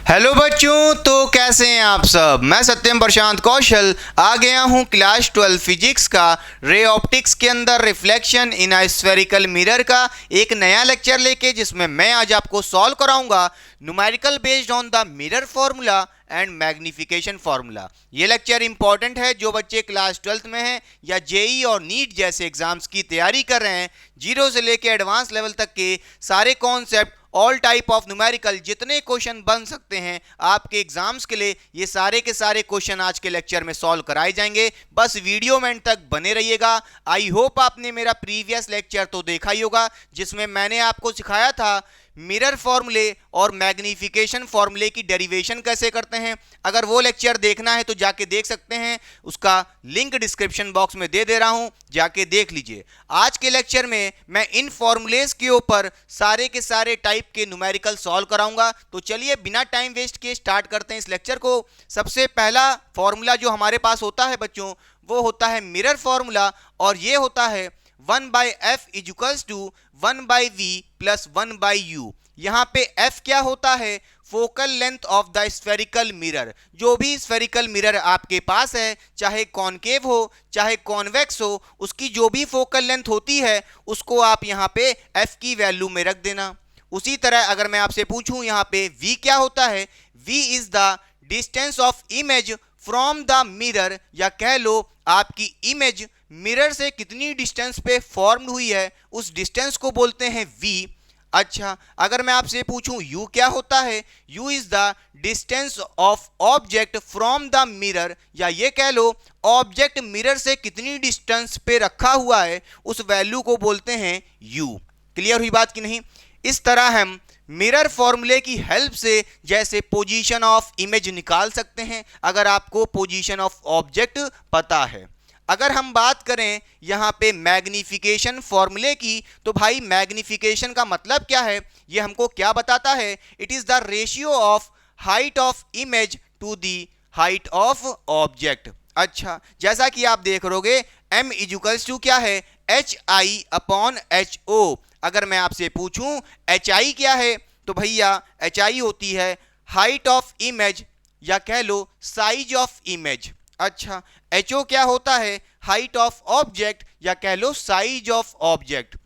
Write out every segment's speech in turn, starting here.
Hello बच्चों, तो कैसे हैं आप सब। मैं सत्यम प्रशांत कौशल आ गया हूं क्लास 12 फिजिक्स का रे ऑप्टिक्स के अंदर reflection in a spherical mirror का एक नया लेक्चर लेके, जिसमें मैं आज आपको सॉल्व कराऊंगा numerical based on the mirror formula and magnification formula. ये लेक्चर इंपॉर्टेंट है जो बच्चे क्लास 12th में हैं या जेई और नीट जैसे एग्जाम्स की तैयारी कर रहे हैं। जीरो से लेके एडवांस लेवल तक के सारे concept, all type of numerical जितने क्वेश्चन बन सकते हैं आपके एग्जाम्स के लिए, ये सारे के सारे क्वेश्चन आज के लेक्चर में सॉल्व कराए जाएंगे। बस वीडियो में एंड तक बने रहिएगा। आई होप आपने मेरा प्रीवियस लेक्चर तो देखा ही होगा, जिसमें मैंने आपको सिखाया था मिरर फॉर्मूले और मैग्निफिकेशन फॉर्मूले की डेरिवेशन कैसे करते हैं। अगर वो लेक्चर देखना है तो जाके देख सकते हैं, उसका लिंक डिस्क्रिप्शन बॉक्स में दे रहा हूं, जाके देख लीजिए। आज के लेक्चर में मैं इन फॉर्मूलेस के ऊपर सारे के सारे टाइप के न्यूमेरिकल सॉल्व कराऊंगा। तो चलिए बिना टाइम वेस्ट किए स्टार्ट करते हैं इस लेक्चर को। सबसे पहला फॉर्मूला जो हमारे पास होता है बच्चों, वो होता है मिरर फॉर्मूला, और ये होता है 1/f equals to 1/v plus 1/u। यहाँ पे f क्या होता है? Focal length of the spherical mirror. जो भी स्फेरिकल मिरर आपके पास है, चाहे कॉनकेव हो चाहे कॉन्वेक्स हो, उसकी जो भी फोकल लेंथ होती है उसको आप यहाँ पे f की वैल्यू में रख देना। उसी तरह अगर मैं आपसे पूछूं यहाँ पे v क्या होता है, v is the distance of image from the mirror, या कह लो आपकी इमेज मिरर से कितनी डिस्टेंस पे फॉर्म हुई है, उस डिस्टेंस को बोलते हैं v। अच्छा, अगर मैं आपसे पूछूं u क्या होता है, u is the distance of object from the mirror, या ये कह लो ऑब्जेक्ट मिरर से कितनी डिस्टेंस पे रखा हुआ है, उस वैल्यू को बोलते हैं u। क्लियर हुई बात कि नहीं? इस तरह हम मिरर फॉर्मूले की हेल्प से जैसे पोजीशन ऑफ इमेज निकाल सकते हैं, अगर आपको पोजीशन ऑफ ऑब्जेक्ट पता है। अगर हम बात करें यहाँ पे मैग्निफिकेशन फॉर्मूले की, तो भाई मैग्निफिकेशन का मतलब क्या है, ये हमको क्या बताता है? It is the ratio of height of image to the height of object. अच्छा, जैसा कि आप देख रहोगे m इक्वल्स टू क्या है, HI/HO। अगर मैं आपसे पूछूं HI क्या है, तो भैया HI होती है हाइट ऑफ इमेज, या कह लो साइज ऑफ इमेज। अच्छा, HO क्या होता है, हाइट ऑफ ऑब्जेक्ट, या कह लो साइज ऑफ ऑब्जेक्ट।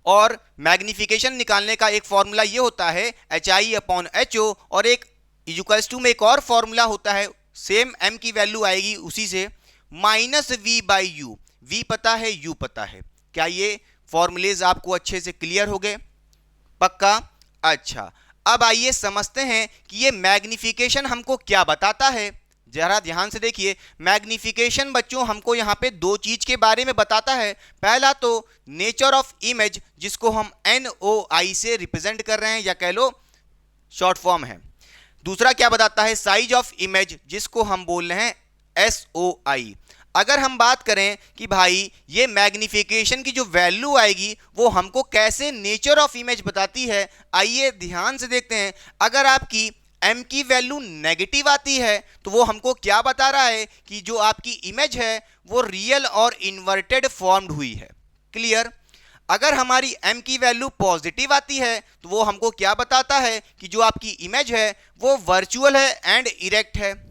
और मैग्निफिकेशन निकालने का एक फॉर्मूला ये होता है HI/HO, और एक इक्वल्स टू में एक और फॉर्मूला होता है, सेम m की वैल्यू आएगी उसी से, -v/u। v पता है, u पता है। क्या ये फॉर्मूलेज आपको अच्छे से क्लियर हो गए? पक्का? अच्छा, अब आइए समझते हैं कि ये मैग्निफिकेशन हमको क्या बताता है। जरा ध्यान से देखिए, मैग्निफिकेशन बच्चों हमको यहाँ पे दो चीज के बारे में बताता है। पहला तो नेचर ऑफ इमेज, जिसको हम NOI से रिप्रेजेंट कर रहे हैं, या कह लो शॉर्ट फॉर्म है। दूसरा क्या बताता है, साइज ऑफ इमेज, जिसको हम बोल रहे हैं SOI। अगर हम बात करें कि भाई ये मैग्निफिकेशन की जो वैल्यू आएगी वो हमको कैसे नेचर ऑफ इमेज बताती है, आइए ध्यान से देखते हैं। अगर आपकी m की वैल्यू नेगेटिव आती है तो वो हमको क्या बता रहा है कि जो आपकी इमेज है वो रियल और इन्वर्टेड फॉर्म्ड हुई है। क्लियर? अगर हमारी m की वैल्यू पॉजिटिव आती है तो वो हमको क्या बताता है कि जो आपकी इमेज है वो वर्चुअल है एंड इरेक्ट है।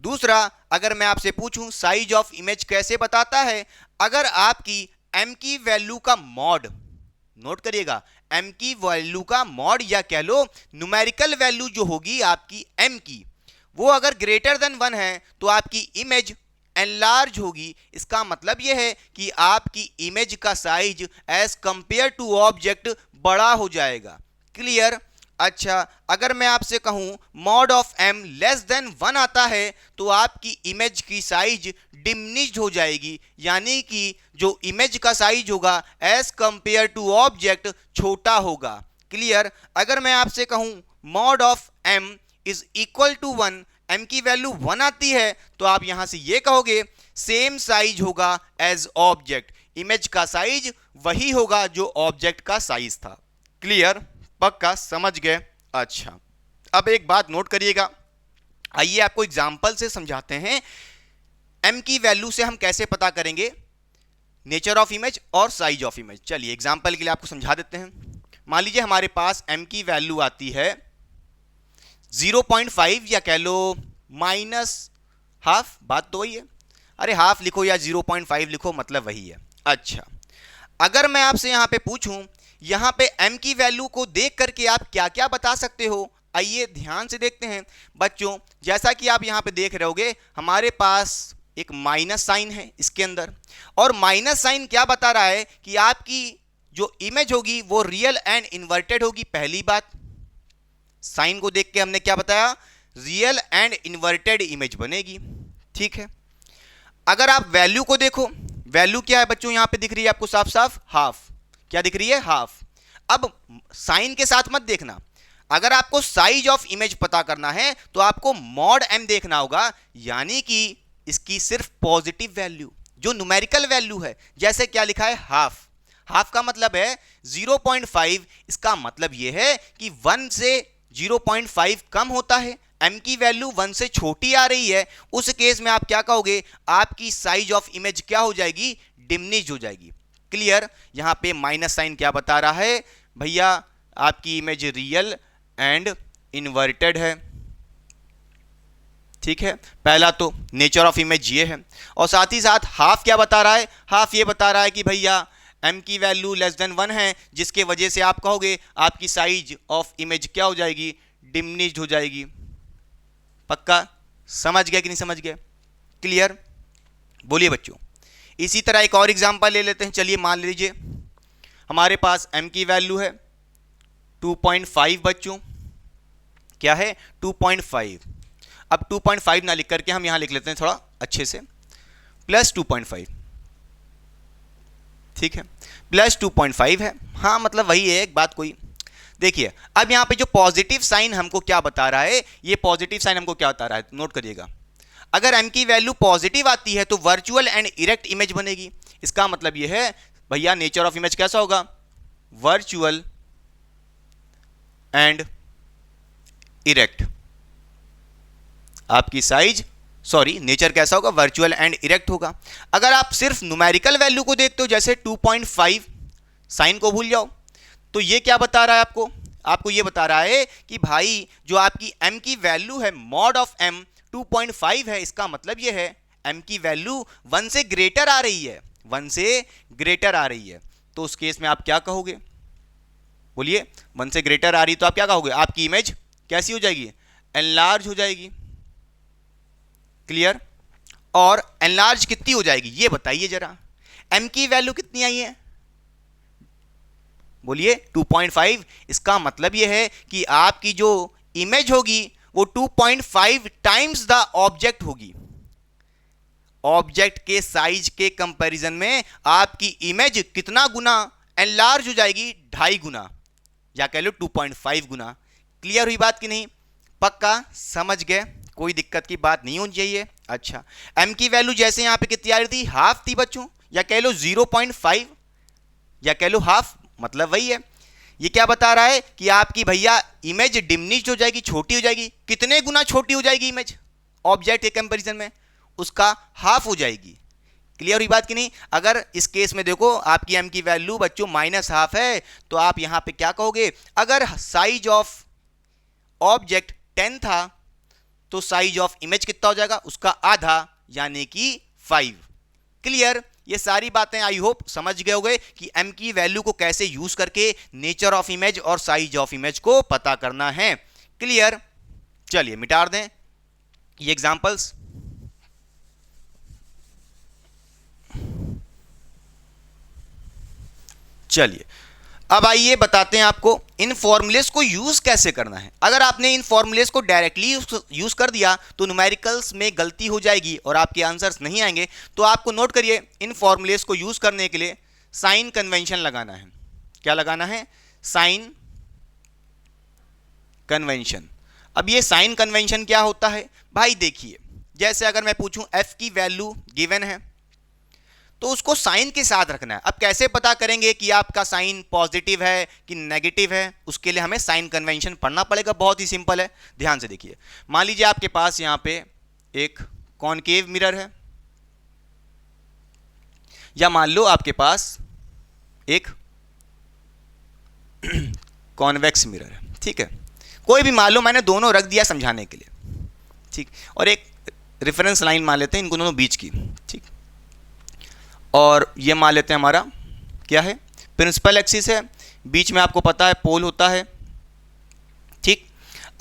दूसरा, अगर मैं आपसे पूछूं साइज ऑफ इमेज कैसे बताता है, अगर आपकी m की वैल्यू का मॉड, नोट करिएगा, m की वैल्यू का मॉड, या कह लो न्यूमेरिकल वैल्यू जो होगी आपकी m की, वो अगर ग्रेटर देन 1 है तो आपकी इमेज एनलार्ज होगी। इसका मतलब यह है कि आपकी इमेज का size as compare to object बड़ा हो जाएगा। क्लियर? अच्छा, अगर मैं आपसे कहूं mod of m less than 1 आता है तो आपकी इमेज की साइज डिमिनिश्ड हो जाएगी, यानी कि जो इमेज का साइज होगा एज कंपेयर टू ऑब्जेक्ट छोटा होगा। क्लियर? अगर मैं आपसे कहूं mod of m is equal to 1, m की वैल्यू 1 आती है, तो आप यहां से ये कहोगे सेम साइज होगा एज ऑब्जेक्ट, इमेज का साइज वही होगा जो ऑब्जेक्ट का साइज था। क्लियर? पक्का समझ गए? अच्छा, अब एक बात नोट करिएगा, आइए आपको एग्जांपल से समझाते हैं m की वैल्यू से हम कैसे पता करेंगे नेचर ऑफ इमेज और साइज ऑफ इमेज। चलिए एग्जांपल के लिए आपको समझा देते हैं। मान लीजिए हमारे पास m की वैल्यू आती है 0.5 या कह लो माइनस हाफ, बात तो वही है। अरे हाफ लिखो या 0.5 लिखो, मतलब वही है। अच्छा, अगर मैं आपसे यहां पे पूछूं, यहां पे m की वैल्यू को देख करके आप क्या क्या बता सकते हो, आइए ध्यान से देखते हैं बच्चों। जैसा कि आप यहां पे देख रहे होगे, हमारे पास एक माइनस साइन है इसके अंदर, और माइनस साइन क्या बता रहा है कि आपकी जो इमेज होगी वो रियल एंड इन्वर्टेड होगी। पहली बात, साइन को देख के हमने क्या बताया, रियल एंड इन्वर्टेड इमेज बनेगी। ठीक है, अगर आप वैल्यू को देखो, वैल्यू क्या है बच्चों, यहां पे दिख रही है आपको साफ साफ हाफ। क्या दिख रही है, हाफ। अब साइन के साथ मत देखना, अगर आपको साइज ऑफ इमेज पता करना है तो आपको मॉड एम देखना होगा, यानी कि इसकी सिर्फ पॉजिटिव वैल्यू जो न्यूमेरिकल वैल्यू है। जैसे क्या लिखा है, हाफ। हाफ का मतलब है 0.5, इसका मतलब यह है कि 1 से 0.5 कम होता है, m की वैल्यू 1 से छोटी आ रही है, उस केस में आप क्या कहोगे, आपकी साइज ऑफ इमेज क्या हो जाएगी, डिमिनिश हो जाएगी। क्लियर। यहां पे माइनस साइन क्या बता रहा है भैया, आपकी इमेज रियल एंड इन्वर्टेड है। ठीक है, पहला तो नेचर ऑफ इमेज ये है, और साथ ही साथ हाफ क्या बता रहा है, हाफ ये बता रहा है कि भैया m की वैल्यू लेस देन 1 है, जिसके वजह से आप कहोगे आपकी साइज ऑफ इमेज क्या हो जाएगी, डिमिनिश्ड हो जाएगी। पक्का समझ गया कि नहीं समझ गया, क्लियर। बोलिए बच्चों। इसी तरह एक और एग्जांपल ले लेते हैं। चलिए मान लीजिए हमारे पास m की वैल्यू है 2.5 बच्चों, क्या है 2.5। अब 2.5 ना लिख करके हम यहां लिख लेते हैं थोड़ा अच्छे से, प्लस 2.5। ठीक है, प्लस 2.5 है, हाँ मतलब वही है, एक बात कोई। देखिए अब यहां पे जो पॉजिटिव साइन हमको क्या बता रहा है, ये पॉजिटिव साइन हमको क्या बता रहा है, नोट करिएगा। अगर m की वैल्यू पॉजिटिव आती है तो वर्चुअल एंड इरेक्ट इमेज बनेगी। इसका मतलब ये है भैया नेचर ऑफ इमेज कैसा होगा, वर्चुअल एंड इरेक्ट। आपकी साइज नेचर कैसा होगा, वर्चुअल एंड इरेक्ट होगा। अगर आप सिर्फ न्यूमेरिकल वैल्यू को देखते हो, जैसे 2.5, साइन को भूल जाओ, तो ये क्या बता रहा है आपको ये बता रहा है कि भाई जो आपकी m की वैल्यू है, मॉड ऑफ m 2.5 है, इसका मतलब ये है m की वैल्यू 1 से ग्रेटर आ रही है, 1 से ग्रेटर आ रही है। तो उस केस में आप क्या कहोगे, बोलिए। 1 से ग्रेटर आ रही तो आप क्या कहोगे, आपकी इमेज कैसी हो जाएगी, एनलार्ज हो जाएगी। क्लियर। और एनलार्ज कितनी हो जाएगी ये बताइए जरा, m की वैल्यू कितनी आई है, बोलिए 2.5। इसका मतलब यह है कि आपकी जो इमेज होगी वो 2.5 टाइम्स द ऑब्जेक्ट होगी। ऑब्जेक्ट के साइज के कंपैरिजन में आपकी इमेज कितना गुना एनलार्ज हो जाएगी, 2.5 गुना, या कह लो 2.5 गुना। क्लियर हुई बात कि नहीं, पक्का समझ गए, कोई दिक्कत की बात नहीं होनी चाहिए। अच्छा, m की वैल्यू जैसे यहां पे कितनी आ रही थी, हाफ थी बच्चों, या कह लो 0.5, या कह लो हाफ, मतलब वही है। ये क्या बता रहा है कि आपकी भैया इमेज डिमिनिश्ड हो जाएगी, छोटी हो जाएगी। कितने गुना छोटी हो जाएगी इमेज, ऑब्जेक्ट के कंपैरिजन में, उसका हाफ हो जाएगी। क्लियर हुई बात कि नहीं। अगर इस केस में देखो आपकी m की वैल्यू बच्चों -1/2 है, तो आप यहां पे क्या कहोगे, अगर साइज ऑफ ऑब्जेक्ट 10 था तो साइज ऑफ इमेज कितना हो जाएगा, उसका आधा, यानी कि 5। क्लियर। ये सारी बातें आई होप समझ गए होंगे कि m की वैल्यू को कैसे यूज करके नेचर ऑफ इमेज और साइज ऑफ इमेज को पता करना है। क्लियर। चलिए मिटा दें ये एग्जांपल्स। चलिए अब आइए बताते हैं आपको इन फॉर्मूलेस को यूज कैसे करना है। अगर आपने इन फॉर्मूलेस को डायरेक्टली यूज कर दिया तो न्यूमेरिकल्स में गलती हो जाएगी और आपके आंसर्स नहीं आएंगे। तो आपको नोट करिए, इन फॉर्मूलेस को यूज करने के लिए साइन कन्वेंशन लगाना है। क्या लगाना है, साइन कन्वेंशन। अब ये साइन कन्वेंशन क्या होता है भाई, देखिए जैसे अगर मैं पूछूं f की वैल्यू गिवन है तो उसको साइन के साथ रखना है। अब कैसे पता करेंगे कि आपका साइन पॉजिटिव है कि नेगेटिव है, उसके लिए हमें साइन कन्वेंशन पढ़ना पड़ेगा। बहुत ही सिंपल है, ध्यान से देखिए। मान लीजिए आपके पास यहां पे एक कॉनकेव मिरर है, या मान लो आपके पास एक कॉन्वेक्स मिरर है। ठीक है, कोई भी मान लो, मैंने दोनों रख दिया समझाने के लिए, ठीक। और एक रेफरेंस लाइन मान लेते हैं इनको दोनों बीच की, ठीक। और ये मान लेते हैं हमारा क्या है, प्रिंसिपल एक्सिस है, बीच में आपको पता है पोल होता है, ठीक।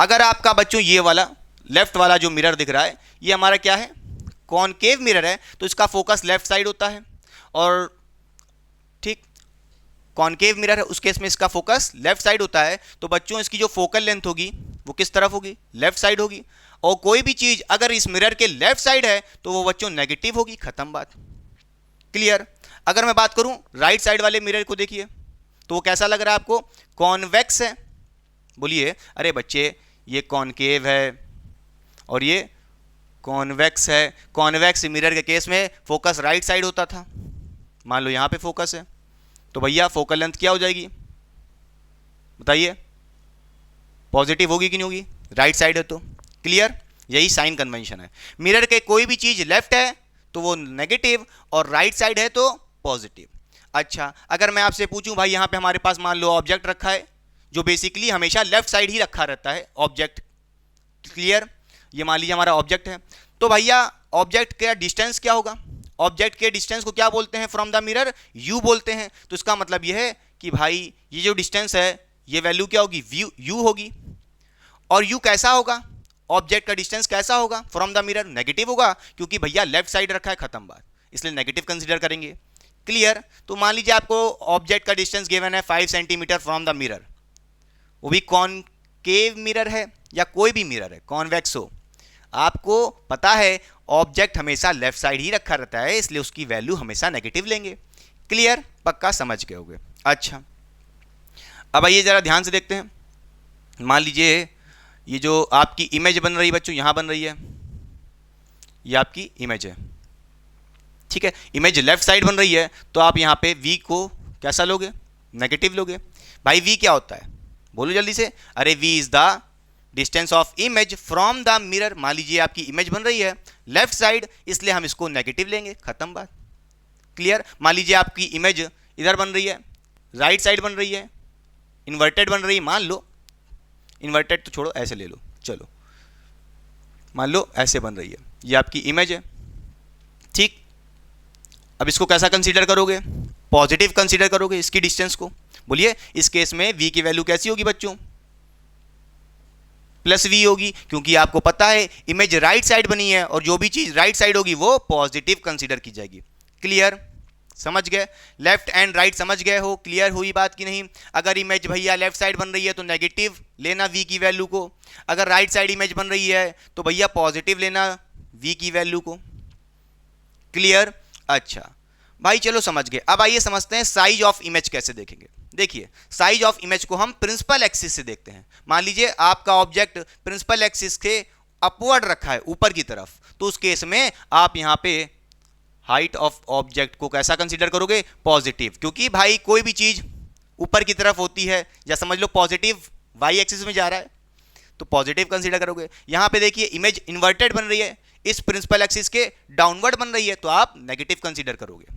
अगर आपका बच्चों ये वाला लेफ्ट वाला जो मिरर दिख रहा है ये हमारा क्या है, कॉनकेव मिरर है, तो इसका फोकस लेफ्ट साइड होता है, और ठीक कॉनकेव मिरर है उस केस में इसका फोकस लेफ्ट साइड होता है। तो बच्चों इसकी जो फोकल लेंथ होगी वो किस तरफ होगी, लेफ्ट साइड होगी। और कोई भी चीज अगर इस मिरर के लेफ्ट साइड है तो वो बच्चों नेगेटिव होगी, खत्म बात, क्लियर। अगर मैं बात करूं राइट साइड वाले मिरर को देखिए तो वो कैसा लग रहा है आपको, कॉन्वेक्स है। बोलिए अरे बच्चे ये कॉनकेव है और ये कॉन्वेक्स है। कॉन्वेक्स मिरर के केस में फोकस राइट साइड होता था, मान लो यहां पे फोकस है, तो भैया फोकल लेंथ क्या हो जाएगी बताइए, पॉजिटिव होगी कि नहीं होगी, राइट साइड है तो, क्लियर। यही साइन कन्वेंशन है, मिरर के कोई भी चीज लेफ्ट है तो वो नेगेटिव और राइट साइड है तो पॉजिटिव। अच्छा अगर मैं आपसे पूछूं भाई यहां पे हमारे पास मान लो ऑब्जेक्ट रखा है जो बेसिकली हमेशा लेफ्ट साइड ही रखा रहता है ऑब्जेक्ट, क्लियर। ये मान लीजिए हमारा ऑब्जेक्ट है, तो भैया ऑब्जेक्ट का डिस्टेंस क्या होगा, ऑब्जेक्ट के डिस्टेंस को क्या बोलते हैं फ्रॉम द मिरर, यू बोलते हैं। तो इसका मतलब यह है कि भाई ये जो डिस्टेंस है ये वैल्यू क्या होगी, यू होगी। और यू कैसा होगा, ऑब्जेक्ट का डिस्टेंस कैसा होगा फ्रॉम द मिरर, नेगेटिव होगा, क्योंकि भैया लेफ्ट साइड रखा है, खत्म बात, इसलिए नेगेटिव कंसीडर करेंगे, क्लियर। तो मान लीजिए आपको ऑब्जेक्ट का डिस्टेंस गिवन है 5 सेंटीमीटर फ्रॉम द मिरर, वो भी कॉनकेव मिरर है या कोई भी मिरर है, कॉन्वेक्स हो, आपको पता है ऑब्जेक्ट हमेशा लेफ्ट साइड ही रखा रहता है, इसलिए उसकी वैल्यू हमेशा नेगेटिव लेंगे, क्लियर, पक्का समझ गए होगे। अच्छा अब आइए जरा ध्यान से देखते हैं, मान लीजिए ये जो आपकी इमेज बन रही है बच्चों, यहां बन रही है, ये आपकी इमेज है, ठीक है, इमेज लेफ्ट साइड बन रही है, तो आप यहां पे v को कैसा लोगे, नेगेटिव लोगे। भाई v क्या होता है बोलो जल्दी से, अरे v is the distance of image from the mirror. मान लीजिए आपकी इमेज बन रही है लेफ्ट साइड, इसलिए हम इसको नेगेटिव लेंगे, खत्म बात, क्लियर। मान लीजिए आपकी इमेज इधर बन रही है, राइट साइड बन रही है, इन्वर्टेड बन रही है, मान लो इन्वर्टेड तो छोड़ो ऐसे ले लो, चलो मान लो ऐसे बन रही है, ये आपकी इमेज है, ठीक। अब इसको कैसा कंसीडर करोगे, पॉजिटिव कंसीडर करोगे इसकी डिस्टेंस को। बोलिए इस केस में v की वैल्यू कैसी होगी बच्चों, प्लस v होगी, क्योंकि आपको पता है इमेज राइट साइड बनी है और जो भी चीज राइट साइड होगी वो पॉजिटिव कंसीडर की जाएगी, क्लियर, समझ गए। लेफ्ट एंड राइट समझ गए हो, क्लियर हुई बात की नहीं। अगर इमेज भैया लेफ्ट साइड बन रही है तो नेगेटिव लेना v की वैल्यू को, अगर राइट साइड इमेज बन रही है तो भैया पॉजिटिव लेना v की वैल्यू को, क्लियर। अच्छा भाई चलो समझ गए। अब आइए समझते हैं साइज ऑफ इमेज कैसे देखेंगे। देखिए साइज ऑफ इमेज को हम प्रिंसिपल एक्सिस से देखते हैं। मान लीजिए आपका ऑब्जेक्ट प्रिंसिपल एक्सिस के अपवर्ड रखा है, ऊपर की तरफ, तो उस केस में आप यहां पे हाइट ऑफ ऑब्जेक्ट को कैसा कंसीडर करोगे, पॉजिटिव, क्योंकि भाई कोई भी चीज ऊपर की तरफ होती है, या समझ लो पॉजिटिव वाई एक्सिस में जा रहा है तो पॉजिटिव कंसीडर करोगे। यहां पे देखिए इमेज इन्वर्टेड बन रही है, इस प्रिंसिपल एक्सिस के डाउनवर्ड बन रही है, तो आप नेगेटिव कंसीडर करोगे।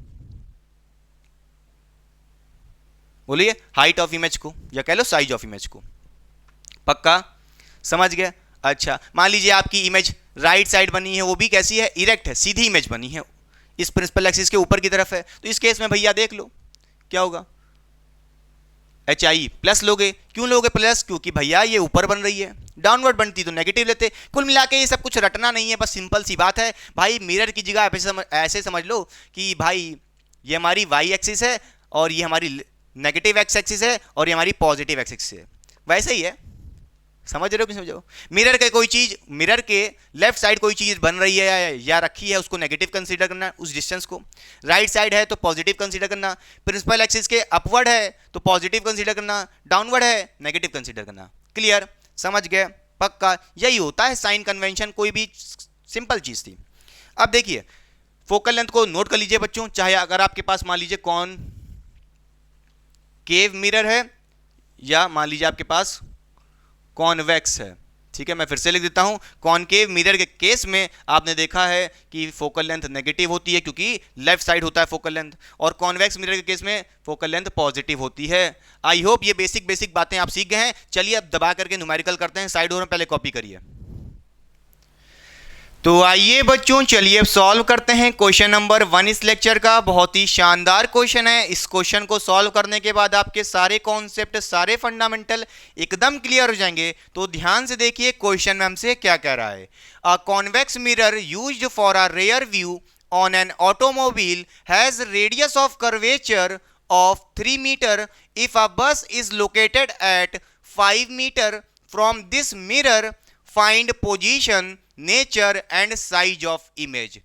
बोलिए हाइट ऑफ इमेज को या कह लो साइज ऑफ इमेज को, पक्का समझ गए। अच्छा मान लीजिए आपकी इमेज राइट साइड बनी है, वो भी कैसी है, इरेक्ट है, सीधी इमेज बनी है, इस प्रिंसिपल एक्सिस के ऊपर की तरफ है, तो इस केस में भैया देख लो क्या होगा, HI प्लस लोगे। क्यों लोगे प्लस, क्योंकि भैया ये ऊपर बन रही है, डाउनवर्ड बनती तो नेगेटिव लेते। कुल मिला के ये सब कुछ रटना नहीं है, बस सिंपल सी बात है भाई, मिरर की जगह ऐसे समझ लो कि भाई ये हमारी वाई एक्सिस है और ये हमारी नेगेटिव एक्स एक्सिस है और ये हमारी पॉजिटिव एक्स एक्सिस है, वैसे ही है, समझ रहे हो कि समझो। मिरर के कोई चीज, मिरर के लेफ्ट साइड कोई चीज बन रही है या रखी है, उसको नेगेटिव कंसीडर करना उस डिस्टेंस को, राइट साइड है तो पॉजिटिव कंसीडर करना, प्रिंसिपल एक्सिस के अपवर्ड है तो पॉजिटिव कंसीडर करना, डाउनवर्ड है नेगेटिव कंसीडर करना, क्लियर, समझ गए, पक्का। यही होता है साइन कन्वेंशन, कोई भी सिंपल चीज थी। अब देखिए फोकल लेंथ को नोट कर लीजिए बच्चों, चाहे अगर आपके पास मान लीजिए कॉनकेव मिरर है या मान लीजिए आपके पास कॉन्वेक्स है, ठीक है, मैं फिर से लिख देता हूं, कॉनकेव मिरर के केस में आपने देखा है कि फोकल लेंथ नेगेटिव होती है क्योंकि लेफ्ट साइड होता है फोकल लेंथ, और कॉन्वेक्स मिरर के केस में फोकल लेंथ पॉजिटिव होती है। आई होप ये बेसिक बातें आप सीख गए हैं। चलिए अब दबा करके न्यूमेरिकल करते हैं, साइड और पहले कॉपी करिए। तो आइए बच्चों, चलिए अब सॉल्व करते हैं क्वेश्चन नंबर 1 इस लेक्चर का। बहुत ही शानदार क्वेश्चन है। इस क्वेश्चन को सॉल्व करने के बाद आपके सारे कॉन्सेप्ट, सारे फंडामेंटल एकदम क्लियर हो जाएंगे। तो ध्यान से देखिए क्वेश्चन में हमसे क्या कह रहा है। A convex mirror used for a rear view on an automobile has radius of curvature of 3 meter if a bus is located at 5 meter from this mirror, find position, nature and size of image।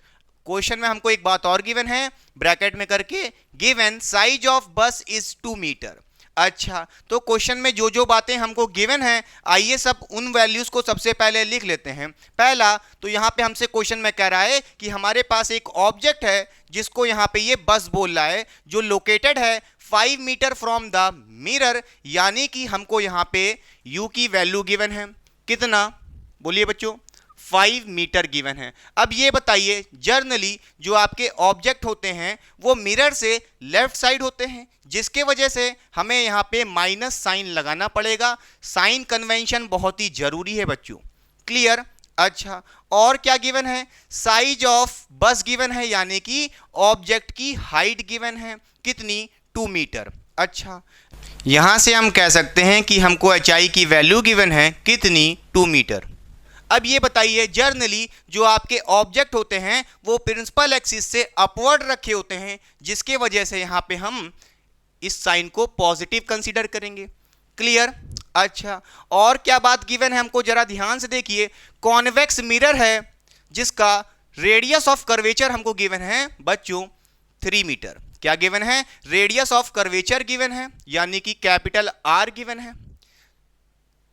Question में हमको एक बात और given है bracket में करके, given size of बस is 2 metre. अच्छा, तो क्वेश्चन में जो जो बातें हमको गिवन है, आइए सब उन वैल्यूज को सबसे पहले लिख लेते हैं। पहला तो यहाँ पे हमसे क्वेश्चन में कह रहा है कि हमारे पास एक ऑब्जेक्ट है जिसको यहाँ पे ये बस बोल रहा है, जो लोकेटेड है 5 मीटर फ्रॉम द मिरर, यानी कि हमको यहाँ पे u की वैल्यू गिवन है। कितना बोलिए बच्चों? 5 मीटर गिवन है। अब ये बताइए, जर्नली जो आपके ऑब्जेक्ट होते हैं वो मिरर से लेफ्ट साइड होते हैं, जिसके वजह से हमें यहाँ पे माइनस साइन लगाना पड़ेगा। साइन कन्वेंशन बहुत ही जरूरी है बच्चों, क्लियर? अच्छा, और क्या गिवन है? साइज ऑफ बस गिवन है, यानी कि ऑब्जेक्ट की हाइट गिवन है। कितनी? 2 मीटर। अच्छा, यहां से हम कह सकते हैं कि हमको एचआई की वैल्यू गिवन है। कितनी? 2 मीटर। अब ये बताइए, जर्नली जो आपके ऑब्जेक्ट होते हैं वो प्रिंसिपल एक्सिस से अपवर्ड रखे होते हैं, जिसके वजह से यहाँ पे हम इस साइन को पॉजिटिव कंसीडर करेंगे। क्लियर? अच्छा, और क्या बात गिवन है हमको, जरा ध्यान से देखिए। कॉन्वेक्स मिरर है जिसका रेडियस ऑफ कर्वेचर हमको गिवन है बच्चों 3 मीटर। क्या गिवन है? रेडियस ऑफ कर्वेचर गिवन है, यानी कि कैपिटल आर गिवन है।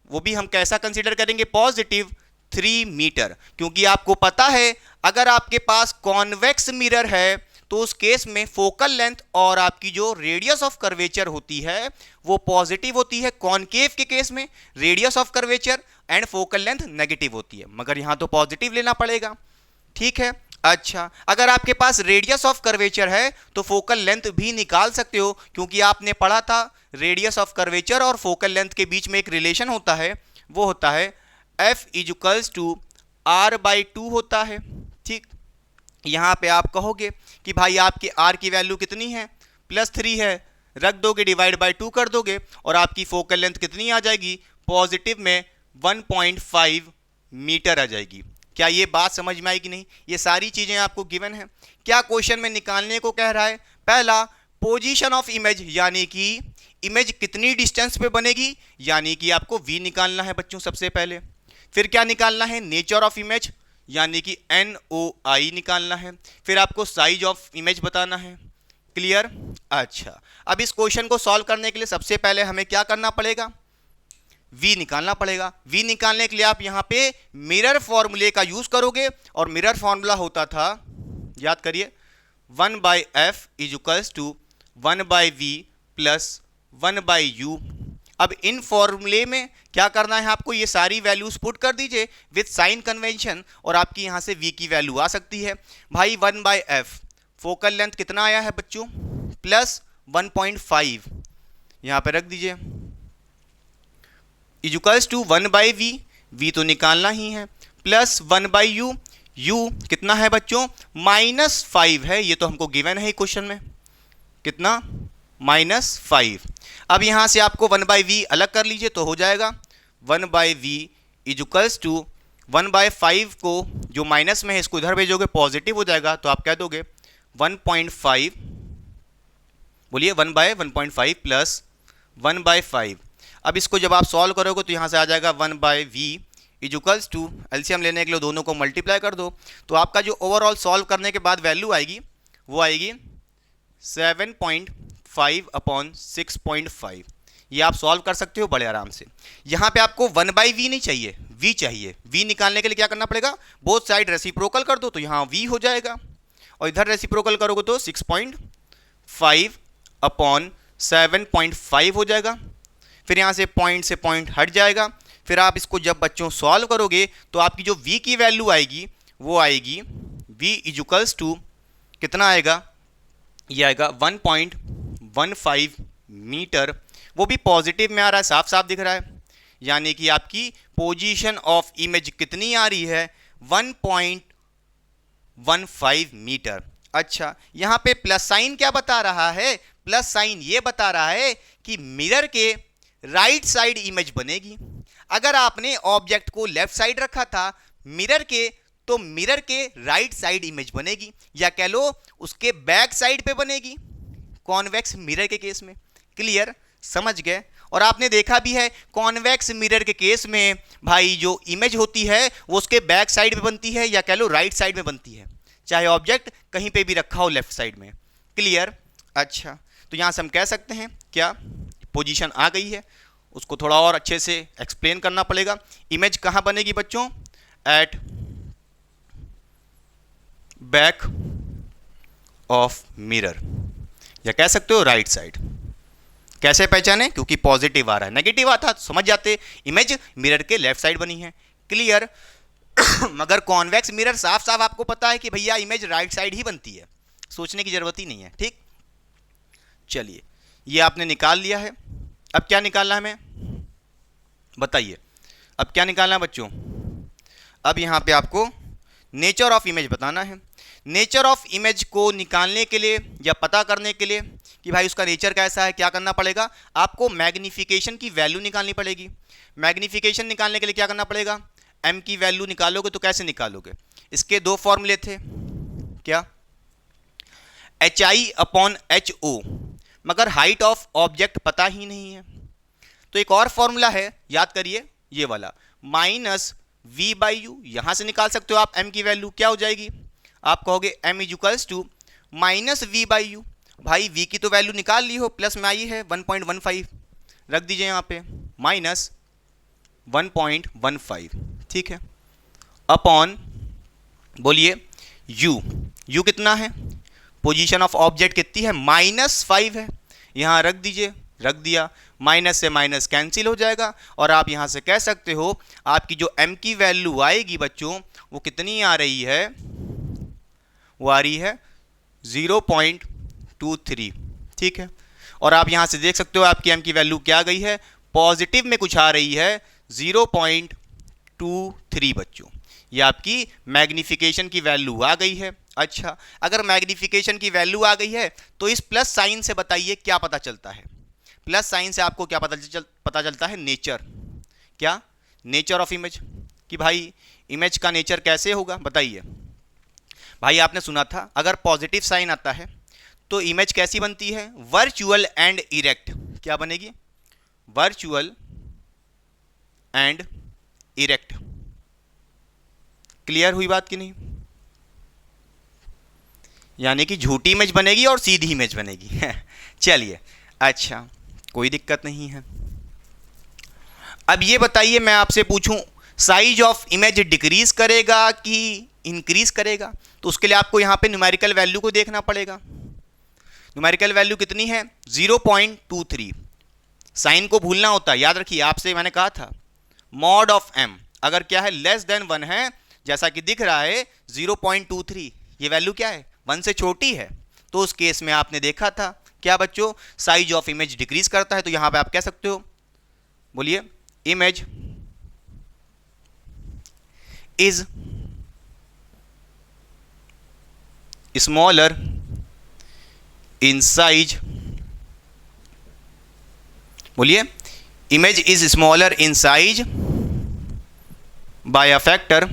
वो भी हम कैसा कंसीडर करेंगे? पॉजिटिव 3 मीटर, क्योंकि आपको पता है अगर आपके पास कॉन्वेक्स मिरर है तो उस केस में फोकल लेंथ और आपकी जो रेडियस ऑफ कर्वेचर होती है वो पॉजिटिव होती है। कॉनकेव के केस में radius of curvature and focal length negative होती है, मगर यहां तो पॉजिटिव लेना पड़ेगा। ठीक है? अच्छा, अगर आपके पास रेडियस ऑफ कर्वेचर है तो फोकल लेंथ भी निकाल सकते हो, क्योंकि आपने पढ़ा था रेडियस ऑफ कर्वेचर और फोकल लेंथ के बीच में एक रिलेशन होता है, वो होता है F इक्वल्स टू R/2 होता है। ठीक, यहां पे आप कहोगे कि भाई आपके R की वैल्यू कितनी है? +3 है, रख दोगे, डिवाइड बाय 2 कर दोगे और आपकी फोकल लेंथ कितनी आ जाएगी? पॉजिटिव में 1.5 मीटर आ जाएगी। क्या ये बात समझ में आई कि नहीं? ये सारी चीजें आपको गिवन है। क्या क्वेश्चन में निकालने को कह रहा है? पहला, पोजीशन ऑफ इमेज, यानी कि इमेज कितनी डिस्टेंस पे बनेगी, यानी कि आपको V निकालना है बच्चों सबसे पहले। फिर क्या निकालना है? नेचर ऑफ इमेज, यानी कि NOI निकालना है। फिर आपको साइज ऑफ इमेज बताना है। क्लियर? अच्छा, अब इस क्वेश्चन को सॉल्व करने के लिए सबसे पहले हमें क्या करना पड़ेगा? V निकालना पड़ेगा। V निकालने के लिए आप यहाँ पे मिरर फॉर्मूले का यूज करोगे, और मिरर फॉर्मूला होता था, याद करिए, 1/F equals to 1/V plus 1/U। अब इन फॉर्मूले में क्या करना है आपको? ये सारी वैल्यूज पुट कर दीजिए विद साइन कन्वेंशन, और आपकी यहां से V की वैल्यू आ सकती है। भाई 1/F फोकल लेंथ कितना आया है बच्चों? प्लस 1.5, यहां पे रख दीजिए, इक्वल्स टू 1/V, V तो निकालना ही है, प्लस 1/U, U कितना है बच्चों? -5 है, ये तो हमको गिवन है क्वेश्चन में। कितना? -5। अब यहां से आपको 1/V अलग कर लीजिए तो हो जाएगा 1/V इक्वल्स टू 1/5 को जो माइनस में है इसको इधर भेजोगे पॉजिटिव हो जाएगा, तो आप कह दोगे 1.5, बोलिए 1/1.5 प्लस 1/5। अब इसको जब आप सॉल्व करोगे तो यहां से आ जाएगा 1/V इक्वल्स टू, एलसीएम लेने के लिए दोनों को मल्टीप्लाई कर दो, तो आपका जो ओवरऑल सॉल्व करने के बाद वैल्यू आएगी वो आएगी 7.5/6.5। ये आप सॉल्व कर सकते हो बड़े आराम से। यहाँ पे आपको 1/V नहीं चाहिए, V चाहिए। V निकालने के लिए क्या करना पड़ेगा? बोथ साइड रेसिप्रोकल कर दो तो यहाँ V हो जाएगा, और इधर रेसिप्रोकल करोगे तो 6.5/7.5 हो जाएगा। फिर यहाँ से पॉइंट हट जाएगा, फिर आप इसको जब बच्चों सॉल्व करोगे तो आपकी जो v की वैल्यू आएगी वो आएगी v इक्वल्स टू कितना आएगा, ये आएगा 1.15 मीटर, वो भी पॉजिटिव में आ रहा है, साफ साफ दिख रहा है। यानी कि आपकी पोजीशन ऑफ इमेज कितनी आ रही है, 1.15 मीटर। अच्छा, यहाँ पे प्लस साइन क्या बता रहा है, प्लस साइन ये बता रहा है कि मिरर के राइट साइड इमेज बनेगी। अगर आपने ऑब्जेक्ट को लेफ्ट साइड रखा था मिरर के, तो मिरर के राइट साइड इमेज बनेगी, या कह लो उसके बैक साइड पे बनेगी, कॉन्वेक्स मिरर के केस में। क्लियर, समझ गए। और आपने देखा भी है कॉन्वेक्स मिरर के केस में भाई जो इमेज होती है वो उसके बैक साइड पे बनती है, या कह लो राइट साइड में बनती है, चाहे ऑब्जेक्ट कहीं पे भी रखा हो लेफ्ट साइड में। क्लियर। अच्छा, तो यहां से हम कह सकते हैं क्या, पोजीशन आ गई है, उसको थोड़ा और अच्छे से एक्सप्लेन करना पड़ेगा। इमेज कहां बनेगी बच्चों, एट बैक ऑफ मिरर, या कह सकते हो राइट साइड। कैसे पहचाने, क्योंकि पॉजिटिव आ रहा है, नेगेटिव आता तो समझ जाते इमेज मिरर के लेफ्ट साइड बनी है। क्लियर। मगर कॉन्वेक्स मिरर साफ साफ आपको पता है कि भैया इमेज राइट साइड ही बनती है, सोचने की जरूरत ही नहीं है। ठीक, चलिए ये आपने निकाल लिया है। अब क्या निकालना है हमें, बताइए अब क्या निकालना है बच्चों। अब यहां पे आपको नेचर ऑफ इमेज बताना है। नेचर ऑफ इमेज को निकालने के लिए या पता करने के लिए कि भाई उसका नेचर कैसा है, क्या करना पड़ेगा, आपको मैग्निफिकेशन की वैल्यू निकालनी पड़ेगी। मैग्निफिकेशन निकालने के लिए क्या करना पड़ेगा, m की वैल्यू निकालोगे तो कैसे निकालोगे, इसके दो फॉर्मूले थे, क्या, HI/HO, मगर हाइट ऑफ ऑब्जेक्ट पता ही नहीं है, तो एक और फॉर्मूला है, याद करिए ये वाला, -v/u। यहां से निकाल सकते हो आप m की वैल्यू, क्या हो जाएगी, आप कहोगे m इक्वल्स टू -v/u। भाई v की तो वैल्यू निकाल ली हो, प्लस में आई है 1.15, रख दीजिए यहाँ पे -1.15, ठीक है, अपॉन बोलिए u कितना है, पोजीशन ऑफ ऑब्जेक्ट कितनी है, -5 है, यहाँ रख दीजिए, रख दिया, माइनस से माइनस कैंसिल हो जाएगा, और आप यहाँ से कह सकते हो आपकी जो m की वैल्यू आएगी बच्चों वो कितनी आ रही है, वो आ रही है 0.23, ठीक है। और आप यहाँ से देख सकते हो आपकी m की वैल्यू क्या आ गई है, पॉजिटिव में कुछ आ रही है 0.23 बच्चों, ये आपकी मैग्निफिकेशन की वैल्यू आ गई है। अच्छा, अगर मैग्निफिकेशन की वैल्यू आ गई है तो इस प्लस साइन से बताइए क्या पता चलता है, प्लस साइन से आपको क्या पता चलता है, नेचर, क्या, नेचर ऑफ इमेज, कि भाई इमेज का नेचर कैसे होगा, बताइए। भाई आपने सुना था अगर पॉजिटिव साइन आता है तो इमेज कैसी बनती है, वर्चुअल एंड इरेक्ट, क्या बनेगी, वर्चुअल एंड इरेक्ट। क्लियर हुई बात कि नहीं, यानी कि झूठी इमेज बनेगी और सीधी इमेज बनेगी। चलिए, अच्छा कोई दिक्कत नहीं है। अब ये बताइए, मैं आपसे पूछूं साइज ऑफ इमेज डिक्रीज करेगा कि इंक्रीज करेगा, तो उसके लिए आपको यहां पे न्यूमेरिकल वैल्यू को देखना पड़ेगा। न्यूमेरिकल वैल्यू कितनी है, 0.23। साइन को भूलना होता है, याद रखिए, आपसे मैंने कहा था मॉड ऑफ m अगर क्या है, लेस देन 1 है, जैसा कि दिख रहा है 0.23, ये वैल्यू क्या है, 1 से छोटी है, तो उस केस में आपने देखा था क्या बच्चों, साइज ऑफ इमेज डिक्रीज करता है। तो यहां पे आप कह सकते हो, बोलिए, image is smaller in size, बोलिए, image is smaller in size by a factor,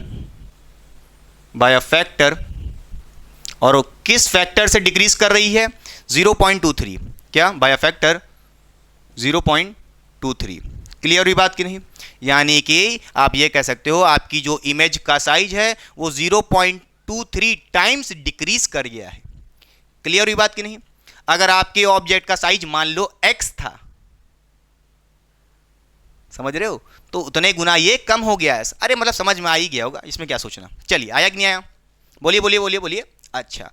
और किस फैक्टर से डिक्रीज कर रही है, 0.23, क्या, बाय अ फैक्टर 0.23। क्लियर हुई बात कि नहीं, यानी कि आप ये कह सकते हो आपकी जो इमेज का साइज है वो 0.23 टाइम्स डिक्रीज कर गया है। क्लियर हुई बात कि नहीं। अगर आपके ऑब्जेक्ट का साइज मान लो x था, समझ रहे हो, तो उतने गुना ये कम हो गया है। अरे मतलब समझ में आ ही गया होगा, इसमें क्या सोचना। चलिए, आया कि नहीं आया, बोलिए बोलिए बोलिए बोलिए। अच्छा,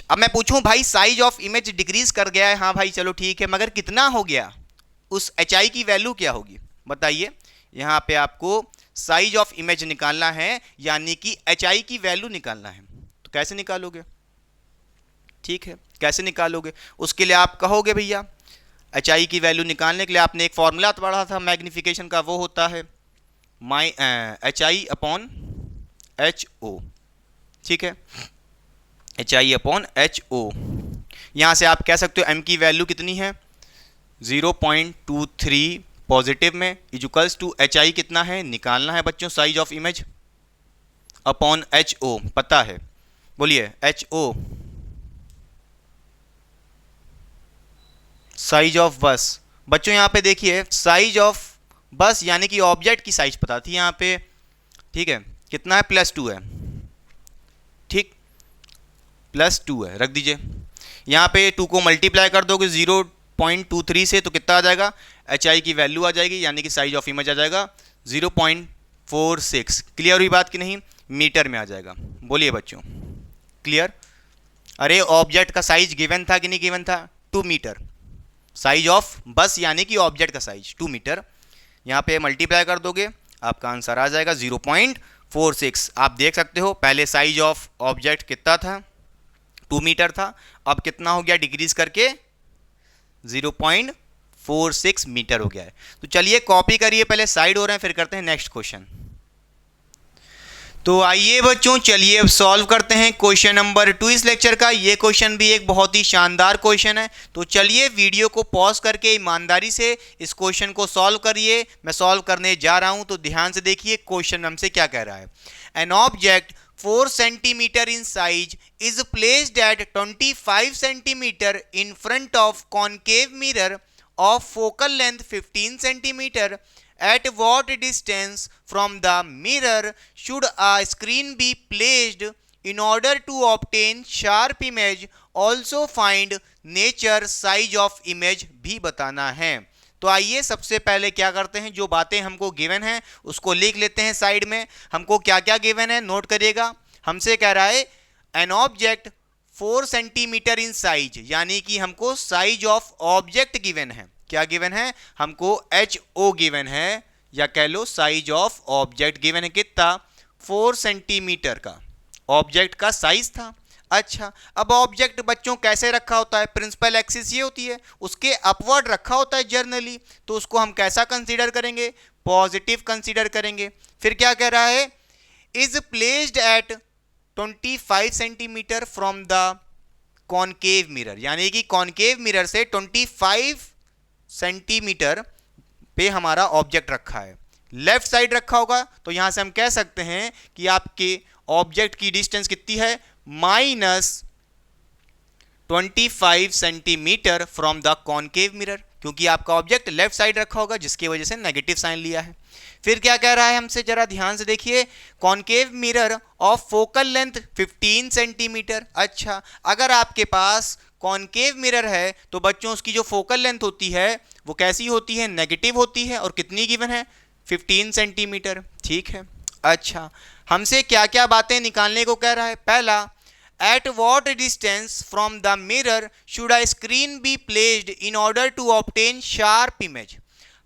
अब मैं पूछूं भाई साइज ऑफ इमेज डिक्रीज कर गया है, हाँ भाई चलो ठीक है, मगर कितना हो गया, उस HI की वैल्यू क्या होगी, बताइए। यहाँ पे आपको साइज ऑफ इमेज निकालना है, यानी कि HI की वैल्यू निकालना है। तो कैसे निकालोगे? ठीक है, कैसे निकालोगे? उसके लिए आप कहोगे भैया HI की वैल्यू निकालने के लिए आपने एक फॉर्मूला पढ़ा था मैग्निफिकेशन का, वो होता है HI अपॉन HO। ठीक है, HI अपॉन HO। यहाँ से आप कह सकते हो m की वैल्यू कितनी है 0.23 पॉजिटिव में, इजुकल्स टू HI कितना है निकालना है बच्चों, size of image upon HO पता है, बोलिए HO साइज ऑफ बस। बच्चों यहाँ पे देखिए साइज ऑफ बस यानी कि ऑब्जेक्ट की साइज पता थी यहाँ पे, ठीक है, कितना है +2 है, ठीक, +2 है, रख दीजिए। यहाँ पे 2 को मल्टीप्लाई कर दोगे 0.23 से तो कितना आ जाएगा, HI की वैल्यू आ जाएगी, यानी कि साइज ऑफ इमेज आ जाएगा 0.46। क्लियर हुई बात कि नहीं? मीटर में आ जाएगा। बोलिए बच्चों क्लियर? अरे ऑब्जेक्ट का साइज गिवन था कि नहीं गिवन था? 2 मीटर। साइज ऑफ बस यानी कि ऑब्जेक्ट का साइज 2 मीटर। यहाँ पे मल्टीप्लाई कर दोगे आपका आंसर आ जाएगा 0.46। आप देख सकते हो पहले साइज ऑफ ऑब्जेक्ट कितना था, 2 मीटर था, अब कितना हो गया डिक्रीज करके 0.46 मीटर हो गया है। तो चलिए कॉपी करिए, पहले साइड हो रहे हैं फिर करते हैं नेक्स्ट क्वेश्चन। तो आइए बच्चों चलिए अब सॉल्व करते हैं क्वेश्चन नंबर 2 इस लेक्चर का। ये क्वेश्चन भी एक बहुत ही शानदार क्वेश्चन है, तो चलिए वीडियो को पॉज करके ईमानदारी से इस क्वेश्चन को सॉल्व करिए। मैं सॉल्व करने जा रहा हूं तो ध्यान से देखिए क्वेश्चन हमसे क्या कह रहा है। An object 4 centimetre in size is placed at 25 centimeter in front of concave mirror of focal length 15 centimeter. At what distance from the mirror should a screen be placed in order to obtain sharp image? Also find nature size of image भी बताना है। तो आइए सबसे पहले क्या करते हैं, जो बातें हमको गिवन है उसको लिख लेते हैं साइड में। हमको क्या क्या गिवन है नोट करिएगा। हमसे कह रहा है an object 4 centimetre in size, यानी कि हमको साइज ऑफ ऑब्जेक्ट गिवन है। क्या गिवन है? हमको HO गिवन है, या कह लो साइज ऑफ ऑब्जेक्ट गिवन है। कितना? 4 सेंटीमीटर का ऑब्जेक्ट का साइज था। अच्छा, अब ऑब्जेक्ट बच्चों कैसे रखा होता है? प्रिंसिपल एक्सिस ये होती है, उसके अपवर्ड रखा होता है जनरली, तो उसको हम कैसा कंसीडर करेंगे? पॉजिटिव कंसीडर करेंगे। फिर क्या कह रहा है? Is placed at 25 centimetre from the concave mirror, यानी कि कॉनकेव मिरर से 25 सेंटीमीटर पे हमारा ऑब्जेक्ट रखा है। लेफ्ट साइड रखा होगा तो यहां से हम कह सकते हैं कि आपके ऑब्जेक्ट की डिस्टेंस कितनी है? -25 centimetre from the concave mirror, क्योंकि आपका ऑब्जेक्ट लेफ्ट साइड रखा होगा जिसकी वजह से नेगेटिव साइन लिया है। फिर क्या कह रहा है हमसे, जरा ध्यान से देखिए, concave mirror of focal length 15 centimetre. अच्छा, अगर आपके पास कॉनकेव मिरर है तो बच्चों उसकी जो फोकल लेंथ होती है वो कैसी होती है? नेगेटिव होती है। और कितनी गिवन है? 15 सेंटीमीटर। ठीक है। अच्छा, हमसे क्या क्या बातें निकालने को कह रहा है? पहला, at what distance from the mirror should a screen be placed in order to obtain sharp image.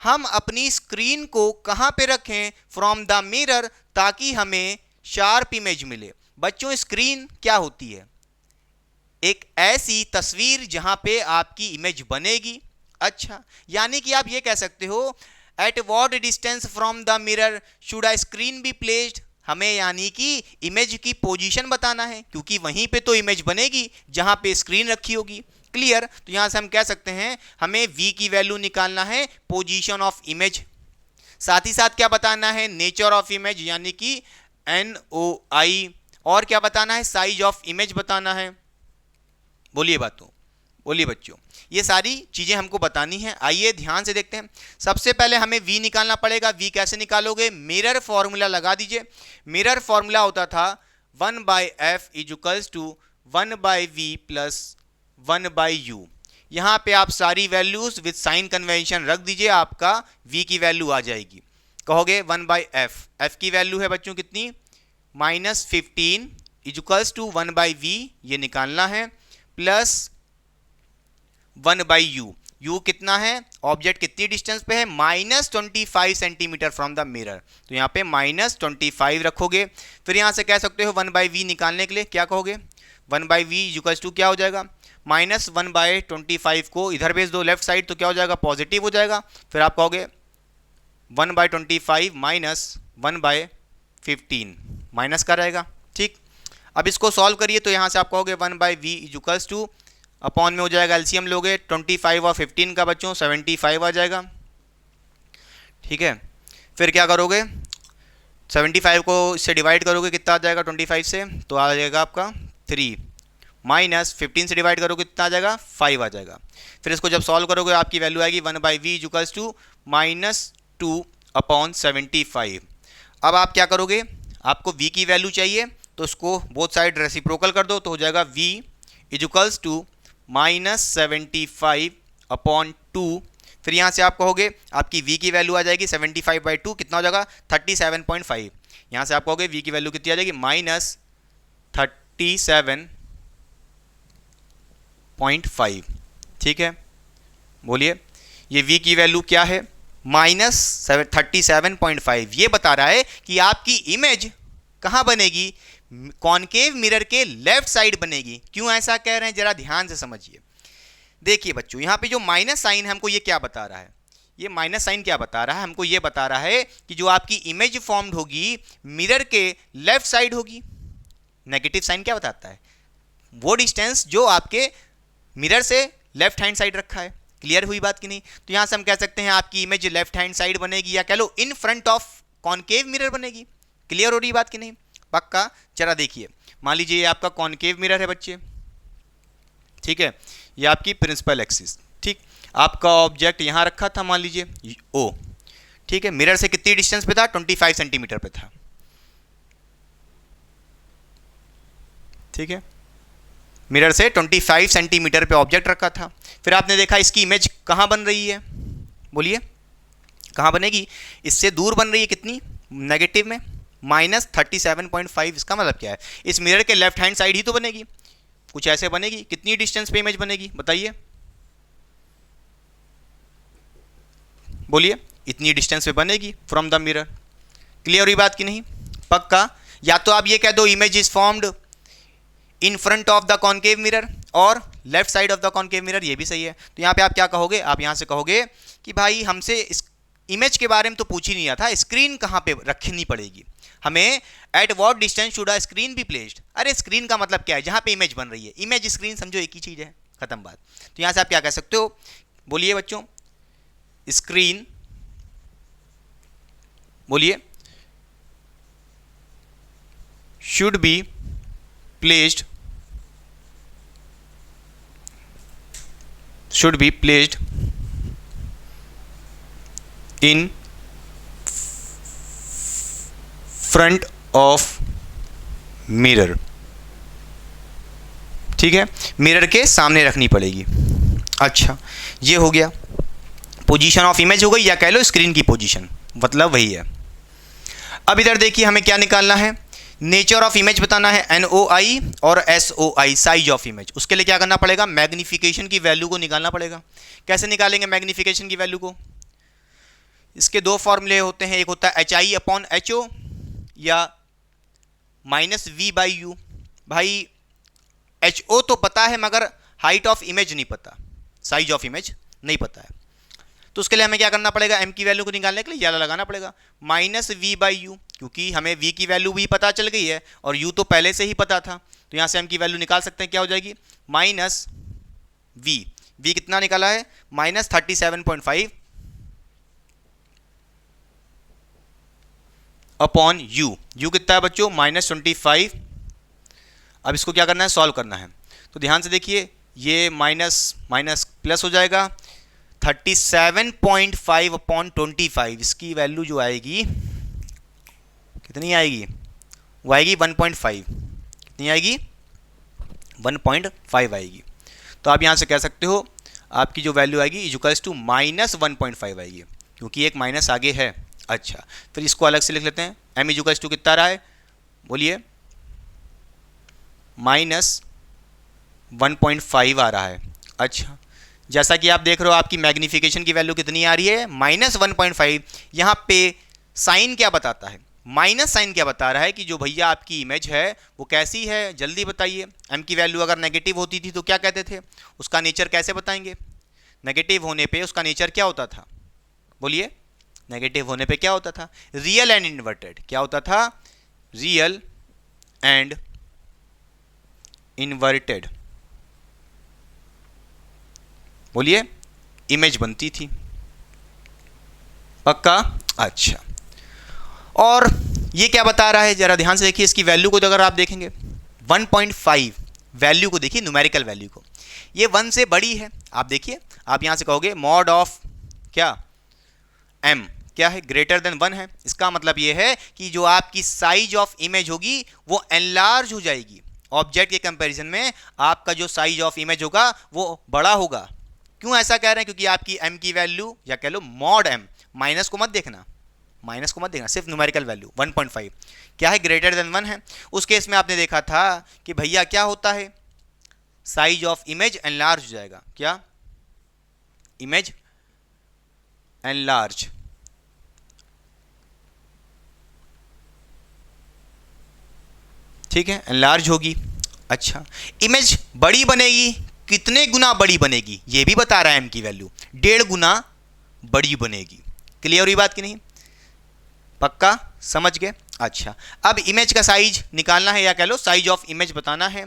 हम अपनी स्क्रीन को कहाँ पे रखें? फ्रॉम द मिरर, ताकि हमें शार्प इमेज मिले। बच्चों स्क्रीन क्या होती है? एक ऐसी तस्वीर जहां पे आपकी इमेज बनेगी। अच्छा, यानी कि आप ये कह सकते हो at what distance from the mirror should a screen be placed, हमें यानी कि इमेज की पोजीशन बताना है, क्योंकि वहीं पे तो इमेज बनेगी जहां पे स्क्रीन रखी होगी। क्लियर? तो यहां से हम कह सकते हैं हमें V की वैल्यू निकालना है, पोजीशन ऑफ इमेज। साथ ही साथ क्या बताना है? नेचर ऑफ इमेज, यानी कि NOI। और क्या बताना है? साइज ऑफ इमेज बताना है। बोलिए बातों, बोलिए बच्चों, ये सारी चीजें हमको बतानी है। आइए ध्यान से देखते हैं। सबसे पहले हमें V निकालना पड़ेगा। V कैसे निकालोगे? मिरर फॉर्मूला लगा दीजिए। मिरर फॉर्मूला होता था 1/f equals to 1/v plus 1/u। यहाँ पे आप सारी वैल्यूज विद साइन कन्वेंशन रख दीजिए, आपका V की वैल्यू आ जाएगी। कहोगे 1/f, f की वैल्यू है बच्चों कितनी? -15 इक्वल्स टू 1/v, ये निकालना है, प्लस 1/u। u कितना है, ऑब्जेक्ट कितनी डिस्टेंस पे है, -25 सेंटीमीटर फ्रॉम द मिरर। तो यहाँ पे -25 रखोगे। फिर यहाँ से कह सकते हो 1/v निकालने के लिए क्या कहोगे, 1/v इक्वल्स टू क्या हो जाएगा, -1/25 को इधर भेज दो लेफ्ट साइड तो क्या हो जाएगा, पॉजिटिव हो जाएगा। फिर आप कहोगे 1/25 माइनस 1/15 माइनस का रहेगा। ठीक, अब इसको सॉल्व करिए तो यहाँ से आप कहोगे 1/v इक्वल्स टू अपॉन में हो जाएगा, एलसीएम लोगे 25 और 15 का बच्चों 75 आ जाएगा। ठीक है, फिर क्या करोगे, 75 को इससे डिवाइड करोगे कितना आ जाएगा 25 से, तो आ जाएगा आपका 3, माइनस 15 से डिवाइड करोगे कितना आ जाएगा 5 आ जाएगा। फिर इसको जब सॉल्व करोगे आपकी वैल्यू आएगी 1/v इक्वल्स टू -2/75। अब आप क्या करोगे, आपको v की वैल्यू चाहिए तो उसको बोथ साइड रेसिप्रोकल कर दो तो हो जाएगा v इक्वल्स टू -75/2। फिर यहाँ से आप कहोगे आपकी v की वैल्यू आ जाएगी 75/2 कितना हो जाएगा 37.5। यहाँ से आप कहोगे v की वैल्यू कितनी आ जाएगी -37.5। ठीक है, बोलिए ये v की वैल्यू क्या है, -37.5। ये बता रहा है कि आपकी इमेज कहाँ बनेगी, कॉनकेव मिरर के लेफ्ट साइड बनेगी। क्यों ऐसा कह रहे हैं जरा ध्यान से समझिए। देखिए बच्चों यहाँ पे जो माइनस साइन हमको ये क्या बता रहा है, ये माइनस साइन क्या बता रहा है, हमको ये बता रहा है कि जो आपकी इमेज फॉर्म्ड होगी मिरर के लेफ्ट साइड होगी। नेगेटिव साइन क्या बताता है, वो डिस्टेंस जो आपके मिरर से लेफ्ट हैंड साइड रखा है। क्लियर हुई बात कि नहीं। तो यहां से हम कह सकते हैं आपकी इमेज लेफ्ट हैंड साइड बनेगी या कह लो in front of concave mirror बनेगी। क्लियर हो रही बात कि नहीं, पक्का। चला देखिए, मान लीजिए ये आपका कॉनकेव मिरर है बच्चे, ठीक है, ये आपकी प्रिंसिपल एक्सिस। ठीक, आपका ऑब्जेक्ट यहां रखा था मान लीजिए ओ, ठीक है, मिरर से कितनी डिस्टेंस पे था 25 सेंटीमीटर पे था। ठीक है, मिरर से 25 सेंटीमीटर पे ऑब्जेक्ट रखा था। फिर आपने देखा इसकी इमेज कहाँ बन रही है, बोलिए कहाँ बनेगी, इससे दूर बन रही है कितनी, नेगेटिव में -37.5। इसका मतलब क्या है, इस मिरर के लेफ्ट हैंड साइड ही तो बनेगी, कुछ ऐसे बनेगी। कितनी डिस्टेंस पे इमेज बनेगी बताइए, बोलिए इतनी डिस्टेंस पे बनेगी फ्रॉम द मिरर। क्लियर हुई बात कि नहीं, पक्का। या तो आप ये कह दो image is formed in front of the concave mirror और left side of the concave mirror, ये भी सही है। तो यहाँ पे आप क्या कहोगे, आप यहाँ से कहोगे कि भाई हमसे इस इमेज के बारे में तो पूछ ही नहीं रहा था, स्क्रीन कहाँ पे रखनी पड़ेगी हमें, at what distance should a screen be placed. अरे स्क्रीन का मतलब क्या है, जहाँ पे इमेज बन रही है, इमेज स्क्रीन समझो एक ही चीज़ है, खत्म बात। तो यहाँ से आप क्या कह सकते हो, बोलिए बच्चों, स्क्रीन, बोलिए should be placed, should be placed in front of mirror। ठीक है, मिरर के सामने रखनी पड़ेगी। अच्छा, ये हो गया, पोजीशन ऑफ इमेज हो गई या कह लो स्क्रीन की पोजीशन, मतलब वही है। अब इधर देखिए हमें क्या निकालना है, नेचर ऑफ इमेज बताना है, NOI और SOI, साइज ऑफ इमेज। उसके लिए क्या करना पड़ेगा, मैग्निफिकेशन की वैल्यू को निकालना पड़ेगा। कैसे निकालेंगे मैग्निफिकेशन की वैल्यू को, इसके दो फॉर्मूले होते हैं, एक होता है HI/HO या -V/U। भाई HO तो पता है मगर हाइट ऑफ इमेज नहीं पता, साइज ऑफ इमेज नहीं पता है। तो उसके लिए हमें क्या करना पड़ेगा, m की वैल्यू को निकालने के लिए ये लगाना पड़ेगा -V/U, क्योंकि हमें v की वैल्यू भी पता चल गई है और u तो पहले से ही पता था। तो यहाँ से m की वैल्यू निकाल सकते हैं, क्या हो जाएगी -V। v कितना निकाला है -37.5 अपॉन u। u कितना है बच्चों -25। अब इसको क्या करना है, सॉल्व करना है। तो ध्यान से देखिए, ये माइनस माइनस प्लस हो जाएगा, 37.5 अपॉन 25, इसकी वैल्यू जो आएगी कितनी आएगी, वो आएगी 1.5। कितनी आएगी, 1.5 आएगी। तो आप यहाँ से कह सकते हो आपकी जो वैल्यू आएगी इक्वल्स टू -1.5 आएगी, क्योंकि एक माइनस आगे है। अच्छा, फिर इसको अलग से लिख लेते हैं, m इक्वल्स टू कितना रहा है, बोलिए -1.5 आ रहा है। अच्छा, जैसा कि आप देख रहे हो आपकी मैग्निफिकेशन की वैल्यू कितनी आ रही है, -1.5। यहाँ पे साइन क्या बताता है, माइनस साइन क्या बता रहा है कि जो भैया आपकी इमेज है वो कैसी है, जल्दी बताइए। एम की वैल्यू अगर नेगेटिव होती थी तो क्या कहते थे, उसका नेचर कैसे बताएंगे, नेगेटिव होने पे उसका नेचर क्या होता था, बोलिए, नेगेटिव होने पे क्या होता था, रियल एंड इन्वर्टेड। क्या होता था, रियल एंड इन्वर्टेड, बोलिए, इमेज बनती थी। पक्का, अच्छा। और ये क्या बता रहा है, जरा ध्यान से देखिए इसकी वैल्यू को। तो अगर आप देखेंगे 1.5 वैल्यू को देखिए, न्यूमेरिकल वैल्यू को, ये 1 से बड़ी है। आप देखिए, आप यहां से कहोगे मॉड ऑफ क्या m क्या है, ग्रेटर देन 1 है। इसका मतलब ये है कि जो आपकी साइज ऑफ इमेज होगी वो एनलार्ज हो जाएगी। ऑब्जेक्ट के कंपैरिजन में आपका जो साइज ऑफ इमेज होगा वो बड़ा होगा। क्यों ऐसा कह रहे हैं, क्योंकि आपकी m की वैल्यू, या कह लो मॉड m, माइनस को मत देखना, माइनस को मत देखना, सिर्फ न्यूमेरिकल वैल्यू 1.5 क्या है, ग्रेटर देन 1 है। उस केस में आपने देखा था कि भैया क्या होता है, साइज ऑफ इमेज एनलार्ज हो जाएगा। क्या, इमेज एनलार्ज, ठीक है, एनलार्ज होगी। अच्छा, इमेज बड़ी बनेगी, कितने गुना बड़ी बनेगी ये भी बता रहा है एम की वैल्यू, 1.5 गुना बड़ी बनेगी। क्लियर हुई बात कि नहीं, पक्का समझ गए। अच्छा, अब इमेज का साइज निकालना है, या कह लो साइज ऑफ इमेज बताना है।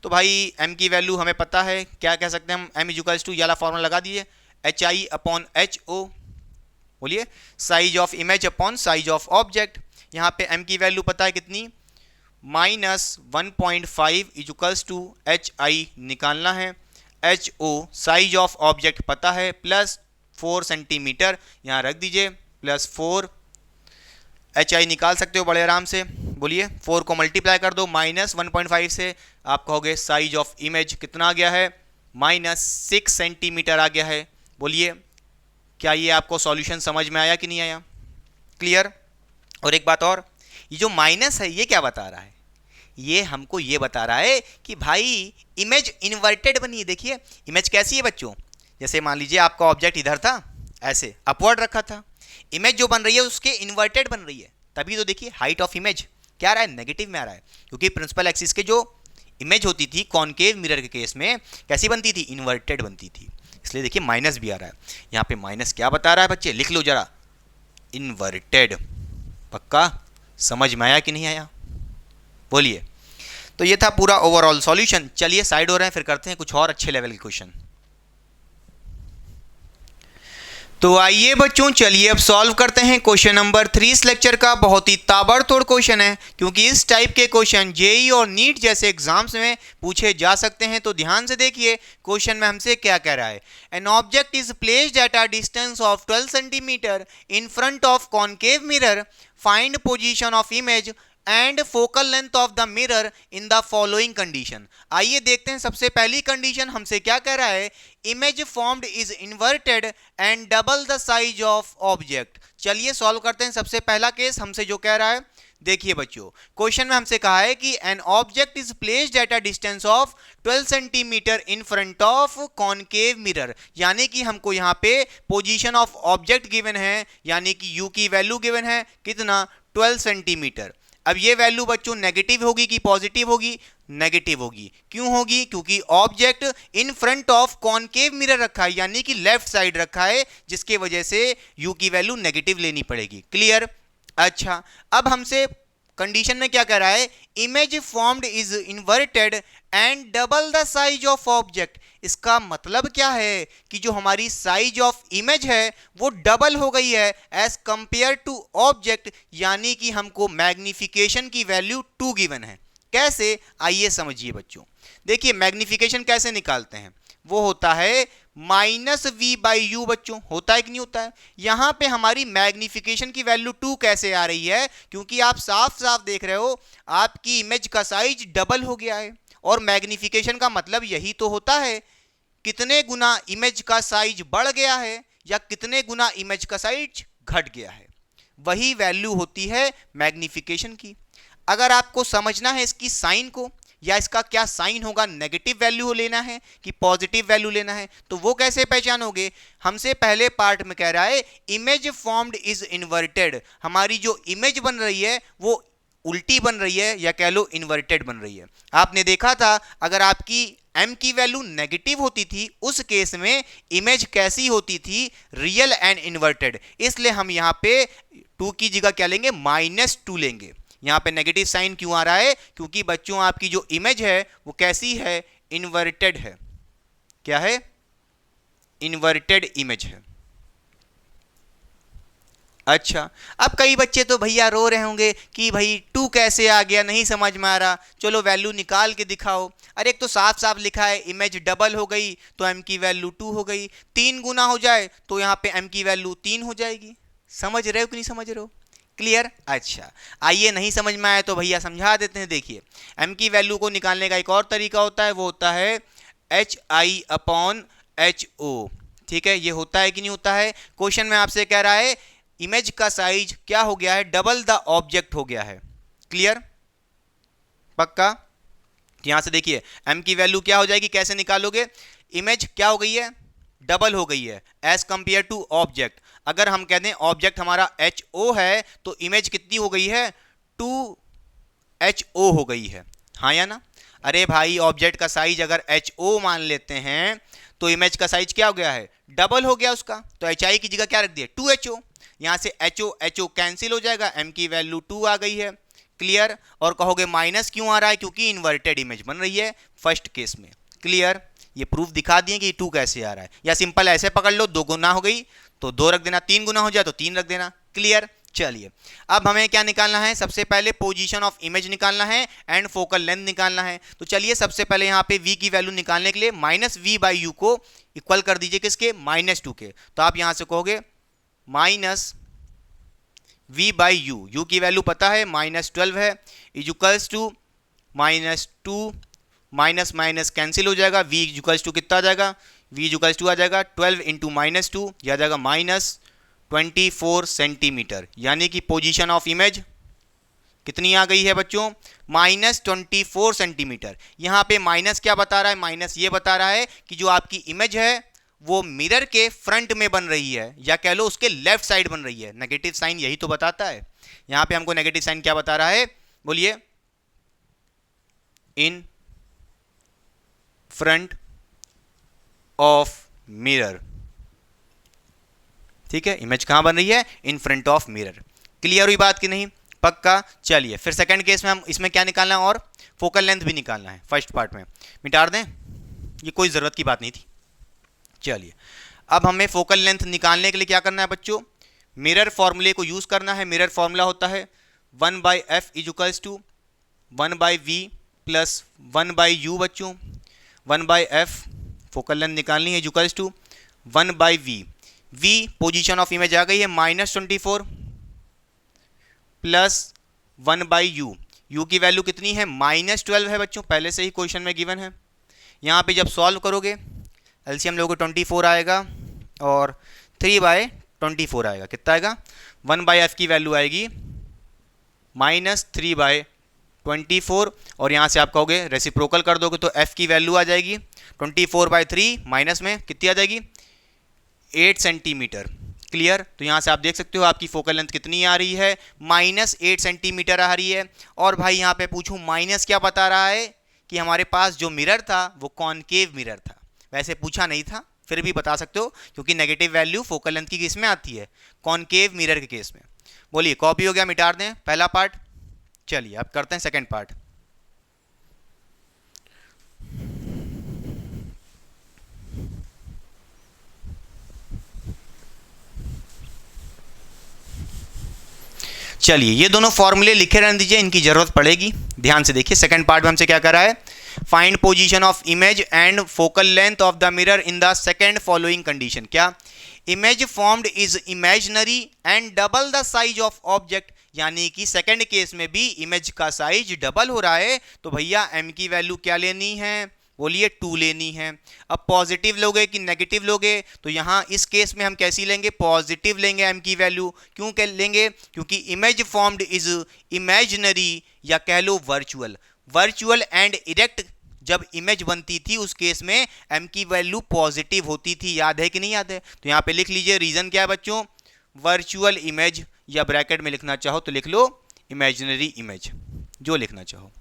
तो भाई m की वैल्यू हमें पता है, क्या कह सकते हैं हम, m इक्वल्स टू, ये वाला फॉर्मूला लगा दीजिए, HI/HO, बोलिए, size of image upon size of object. यहाँ पे m की वैल्यू पता है कितनी, -1.5 इक्वल्स टू HI निकालना है, HO साइज ऑफ ऑब्जेक्ट पता है, +4 सेंटीमीटर यहाँ रख दीजिए, +4 HI निकाल सकते हो बड़े आराम से। बोलिए, 4 को मल्टीप्लाई कर दो -1.5 से, आप कहोगे साइज ऑफ इमेज कितना आ गया है, -6 सेंटीमीटर आ गया है। बोलिए, क्या ये आपको सॉल्यूशन समझ में आया कि नहीं आया, क्लियर। और एक बात और, ये जो माइनस है ये क्या बता रहा है, ये हमको ये बता रहा है कि भाई इमेज इन्वर्टेड बनी है। देखिए इमेज कैसी है बच्चों, जैसे मान लीजिए आपका ऑब्जेक्ट इधर था, ऐसे अपवर्ड रखा था, इमेज जो बन रही है उसके इन्वर्टेड बन रही है, तभी तो देखिए हाइट ऑफ इमेज क्या आ रहा है, नेगेटिव में आ रहा है। क्योंकि प्रिंसिपल एक्सिस के जो इमेज होती थी कॉनकेव मिरर के केस में कैसी बनती थी, इन्वर्टेड बनती थी, इसलिए देखिए माइनस भी आ रहा है। यहाँ पे माइनस क्या बता रहा है बच्चे, लिख लो जरा, इन्वर्टेड। पक्का समझ में आया कि नहीं आया, बोलिए। तो ये था पूरा ओवरऑल सॉल्यूशन। चलिए साइड हो रहे हैं, फिर करते हैं कुछ और अच्छे लेवल के क्वेश्चन। तो आइए बच्चों, चलिए अब सॉल्व करते हैं क्वेश्चन नंबर 3 इस लेक्चर का। बहुत ही ताबड़तोड़ क्वेश्चन है, क्योंकि इस टाइप के क्वेश्चन जेईई और नीट जैसे एग्जाम्स में पूछे जा सकते हैं। तो ध्यान से देखिए क्वेश्चन में हमसे क्या कह रहा है। An object is placed at a distance of 12 centimetre in front of concave mirror, find position of image and focal length of the mirror in the following condition. आइए देखते हैं, सबसे पहली कंडीशन हमसे क्या कह रहा है, image formed is inverted and double the size of object. चलिए सॉल्व करते हैं। सबसे पहला केस हमसे जो कह रहा है, देखिए बच्चों क्वेश्चन में हमसे कहा है कि an object is placed at a distance of 12 centimetre in front of concave mirror, यानी कि हमको यहाँ पे पोजीशन ऑफ ऑब्जेक्ट गिवन है, यानी कि यू की वैल्यू गिवन है कितना, 12 सेंटीमीटर। अब ये वैल्यू बच्चों नेगेटिव होगी कि पॉजिटिव होगी, नेगेटिव होगी। क्यों होगी, क्योंकि object in front of concave mirror रखा है, यानी कि लेफ्ट साइड रखा है, जिसके वजह से यू की वैल्यू नेगेटिव लेनी पड़ेगी। क्लियर। अच्छा, अब हमसे कंडीशन में क्या कह रहा है, image formed is inverted and double the size of object. इसका मतलब क्या है कि जो हमारी साइज ऑफ इमेज है वो डबल हो गई है एज कंपेयर टू ऑब्जेक्ट, यानी कि हमको मैग्निफिकेशन की वैल्यू 2 गिवन है। कैसे, आइए समझिए बच्चों। देखिए मैग्निफिकेशन कैसे निकालते हैं, वो होता है -v/u बच्चों, होता है कि नहीं होता है। यहां पे हमारी मैग्निफिकेशन की वैल्यू 2 कैसे आ रही है, क्योंकि आप साफ साफ देख रहे हो आपकी इमेज का साइज डबल हो गया है, और मैग्निफिकेशन का मतलब यही तो होता है कितने गुना इमेज का साइज बढ़ गया है या कितने गुना इमेज का साइज घट गया है, वही वैल्यू होती है मैग्निफिकेशन की। अगर आपको समझना है इसकी साइन को या इसका क्या साइन होगा, नेगेटिव वैल्यू लेना है कि पॉजिटिव वैल्यू लेना है, तो वो कैसे पहचानोगे? हमसे पहले पार्ट में कह रहा है इमेज फॉर्म्ड इज इन्वर्टेड, हमारी जो इमेज बन रही है वो उल्टी बन रही है या कह लो इन्वर्टेड बन रही है। आपने देखा था अगर आपकी m की वैल्यू नेगेटिव होती थी उस केस में इमेज कैसी होती थी, रियल एंड इन्वर्टेड। इसलिए हम यहाँ पे 2 की जगह क्या लेंगे, -2 लेंगे। यहाँ पे नेगेटिव साइन क्यों आ रहा है? क्योंकि बच्चों आपकी जो इमेज है वो कैसी है, इन्वर्टेड है। क्या है? इन्वर्टेड इमेज है। अच्छा, अब कई बच्चे तो भैया रो रहे होंगे कि भाई 2 कैसे आ गया, नहीं समझ में आ रहा, चलो वैल्यू निकाल के दिखाओ। अरे एक तो साफ साफ लिखा है इमेज डबल हो गई तो m की वैल्यू 2 हो गई, 3 गुना हो जाए तो यहाँ पे m की वैल्यू 3 हो जाएगी। समझ रहे हो कि नहीं समझ रहे हो? क्लियर? अच्छा, आइए नहीं समझ में आया तो भैया समझा देते हैं। देखिए m की वैल्यू को निकालने का एक और तरीका होता है, वो होता है HI/HO। ठीक है, ये होता है कि नहीं होता है? क्वेश्चन में आपसे कह रहा है इमेज का साइज क्या हो गया है, डबल द ऑब्जेक्ट हो गया है। क्लियर? पक्का? यहां से देखिए m की वैल्यू क्या हो जाएगी, कैसे निकालोगे? इमेज क्या हो गई है, डबल हो गई है एज कंपेयर टू ऑब्जेक्ट। अगर हम कह दें ऑब्जेक्ट हमारा HO है तो इमेज कितनी हो गई है, 2HO हो गई है। हाँ या ना? अरे भाई ऑब्जेक्ट का साइज अगर HO मान लेते हैं तो इमेज का साइज क्या हो गया है, डबल हो गया उसका। तो HI की जगह क्या रख दिया, 2HO। यहां से HO कैंसिल हो जाएगा, m की वैल्यू 2 आ गई है। क्लियर? और कहोगे माइनस क्यों आ रहा है, क्योंकि इन्वर्टेड इमेज बन रही है फर्स्ट केस में। क्लियर? ये प्रूफ दिखा दिए कि 2 कैसे आ रहा है। या सिंपल ऐसे पकड़ लो, 2 गुना हो गई तो 2 रख देना, 3 गुना हो जाए तो 3 रख देना। क्लियर? चलिए अब हमें क्या निकालना है, सबसे पहले पोजीशन ऑफ इमेज निकालना है एंड फोकल लेंथ निकालना है। तो चलिए सबसे पहले यहाँ पे v की वैल्यू निकालने के लिए -v/u को इक्वल कर दीजिए किसके, -2 के। तो आप यहां से कहोगे -v/u, u की वैल्यू पता है -12 है, equals to -2 minus minus cancel हो जाएगा, v इक्वल्स टू कितना आ जाएगा, v इक्वल्स टू आ जाएगा 12 इंटू -2, यह आ जाएगा -24 सेंटीमीटर। यानी कि पोजीशन ऑफ इमेज कितनी आ गई है बच्चों, -24 सेंटीमीटर। यहाँ पे माइनस क्या बता रहा है, माइनस ये बता रहा है कि जो आपकी इमेज है वो मिरर के फ्रंट में बन रही है या कह लो उसके लेफ्ट साइड बन रही है। नेगेटिव साइन यही तो बताता है। यहाँ पे हमको नेगेटिव साइन क्या बता रहा है, बोलिए, इन फ्रंट ऑफ मिरर। ठीक है, इमेज कहां बन रही है, इन फ्रंट ऑफ मिरर। क्लियर हुई बात कि नहीं? पक्का? चलिए फिर सेकंड केस में हम इसमें क्या निकालना है, और फोकल लेंथ भी निकालना है। फर्स्ट पार्ट में मिटा दें, ये कोई ज़रूरत की बात नहीं थी। चलिए अब हमें फोकल लेंथ निकालने के लिए क्या करना है बच्चों, मिरर फॉर्मूले को यूज़ करना है। मिरर फॉर्मूला होता है 1/f equals to 1/v plus 1/u बच्चों। 1/f फोकल लेंथ निकालनी है equals to 1/v। v position of image आ गई है -24 प्लस 1/u। u की वैल्यू कितनी है, -12 है बच्चों, पहले से ही क्वेश्चन में गिवन है। यहाँ पे जब सॉल्व करोगे एलसीएम लोगों को 24 आएगा और 3/24 आएगा। कितना आएगा, 1/f की वैल्यू आएगी -3/24 और यहाँ से आप कहोगे रेसिप्रोकल कर दोगे तो f की वैल्यू आ जाएगी 24/3 माइनस में कितनी आ जाएगी, 8 सेंटीमीटर। क्लियर? तो यहाँ से आप देख सकते हो आपकी फोकल लेंथ कितनी आ रही है, -8 सेंटीमीटर आ रही है। और भाई यहाँ पे पूछूं माइनस क्या बता रहा है कि हमारे पास जो मिरर था वो कॉनकेव मिरर था। वैसे पूछा नहीं था, फिर भी बता सकते हो क्योंकि नेगेटिव वैल्यू फोकल लेंथ की केस में आती है, कॉनकेव मिरर के केस में। बोलिए कॉपी हो गया, मिटा दें पहला पार्ट। चलिए अब करते हैं सेकंड पार्ट। चलिए ये दोनों फॉर्मूले लिखे रहने दीजिए, इनकी जरूरत पड़ेगी। ध्यान से देखिए सेकंड पार्ट में हमसे क्या कर रहा है, find position of image and focal length of the mirror in the second following condition. क्या, image formed is imaginary and double the size of object. यानी कि सेकंड केस में भी इमेज का साइज डबल हो रहा है तो भैया m की वैल्यू क्या लेनी है, बोलिए 2 लेनी है। अब पॉजिटिव लोगे कि नेगेटिव लोगे, तो यहाँ इस केस में हम कैसी लेंगे, पॉजिटिव लेंगे m की वैल्यू। क्यों लेंगे, क्योंकि इमेज फॉर्म्ड इज इमेजिनरी या कह लो वर्चुअल। वर्चुअल एंड इरेक्ट जब इमेज बनती थी उस केस में m की वैल्यू पॉजिटिव होती थी। याद है कि नहीं याद है? तो यहां पे लिख लीजिए रीजन क्या है बच्चों, वर्चुअल इमेज, या ब्रैकेट में लिखना चाहो तो लिख लो इमेजिनरी इमेज, जो लिखना चाहो।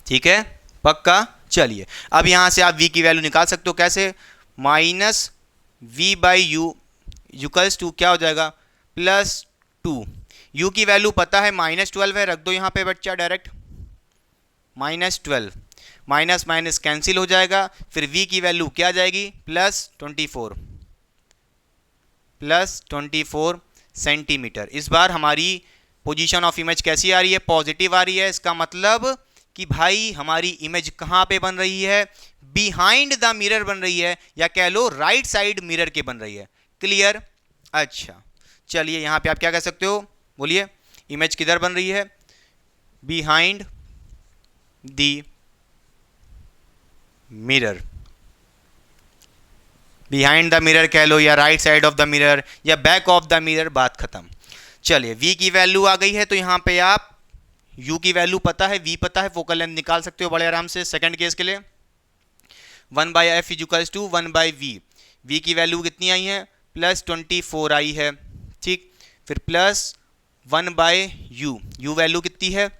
ठीक है, पक्का। चलिए अब यहां से आप v की वैल्यू निकाल सकते हो, कैसे? Minus v by u equals to क्या हो जाएगा, +2। u की वैल्यू पता है -12 है, रख दो यहां पे बच्चा डायरेक्ट, -12, माइनस माइनस कैंसिल हो जाएगा, फिर v की वैल्यू क्या आ जाएगी, +24 सेंटीमीटर। इस बार हमारी पोजीशन ऑफ इमेज कैसी आ रही है, पॉजिटिव आ रही है। इसका मतलब कि भाई हमारी इमेज कहां पे बन रही है, बिहाइंड द मिरर बन रही है, या कह लो राइट साइड मिरर के बन रही है। क्लियर? अच्छा चलिए यहां पे आप क्या कह सकते हो, बोलिए, इमेज किधर बन रही है, behind the mirror, behind the mirror कह लो, या right side of the mirror, या बैक ऑफ द मिरर, बात खत्म। चलिए v की वैल्यू आ गई है, तो यहां पे आप u की वैल्यू पता है, v पता है, फोकल लेंथ निकाल सकते हो बड़े आराम से। सेकंड केस के लिए 1/f equals to 1/v, v की वैल्यू कितनी आई है, +24 आई है। ठीक, फिर +1/u, u वैल्यू कितनी है,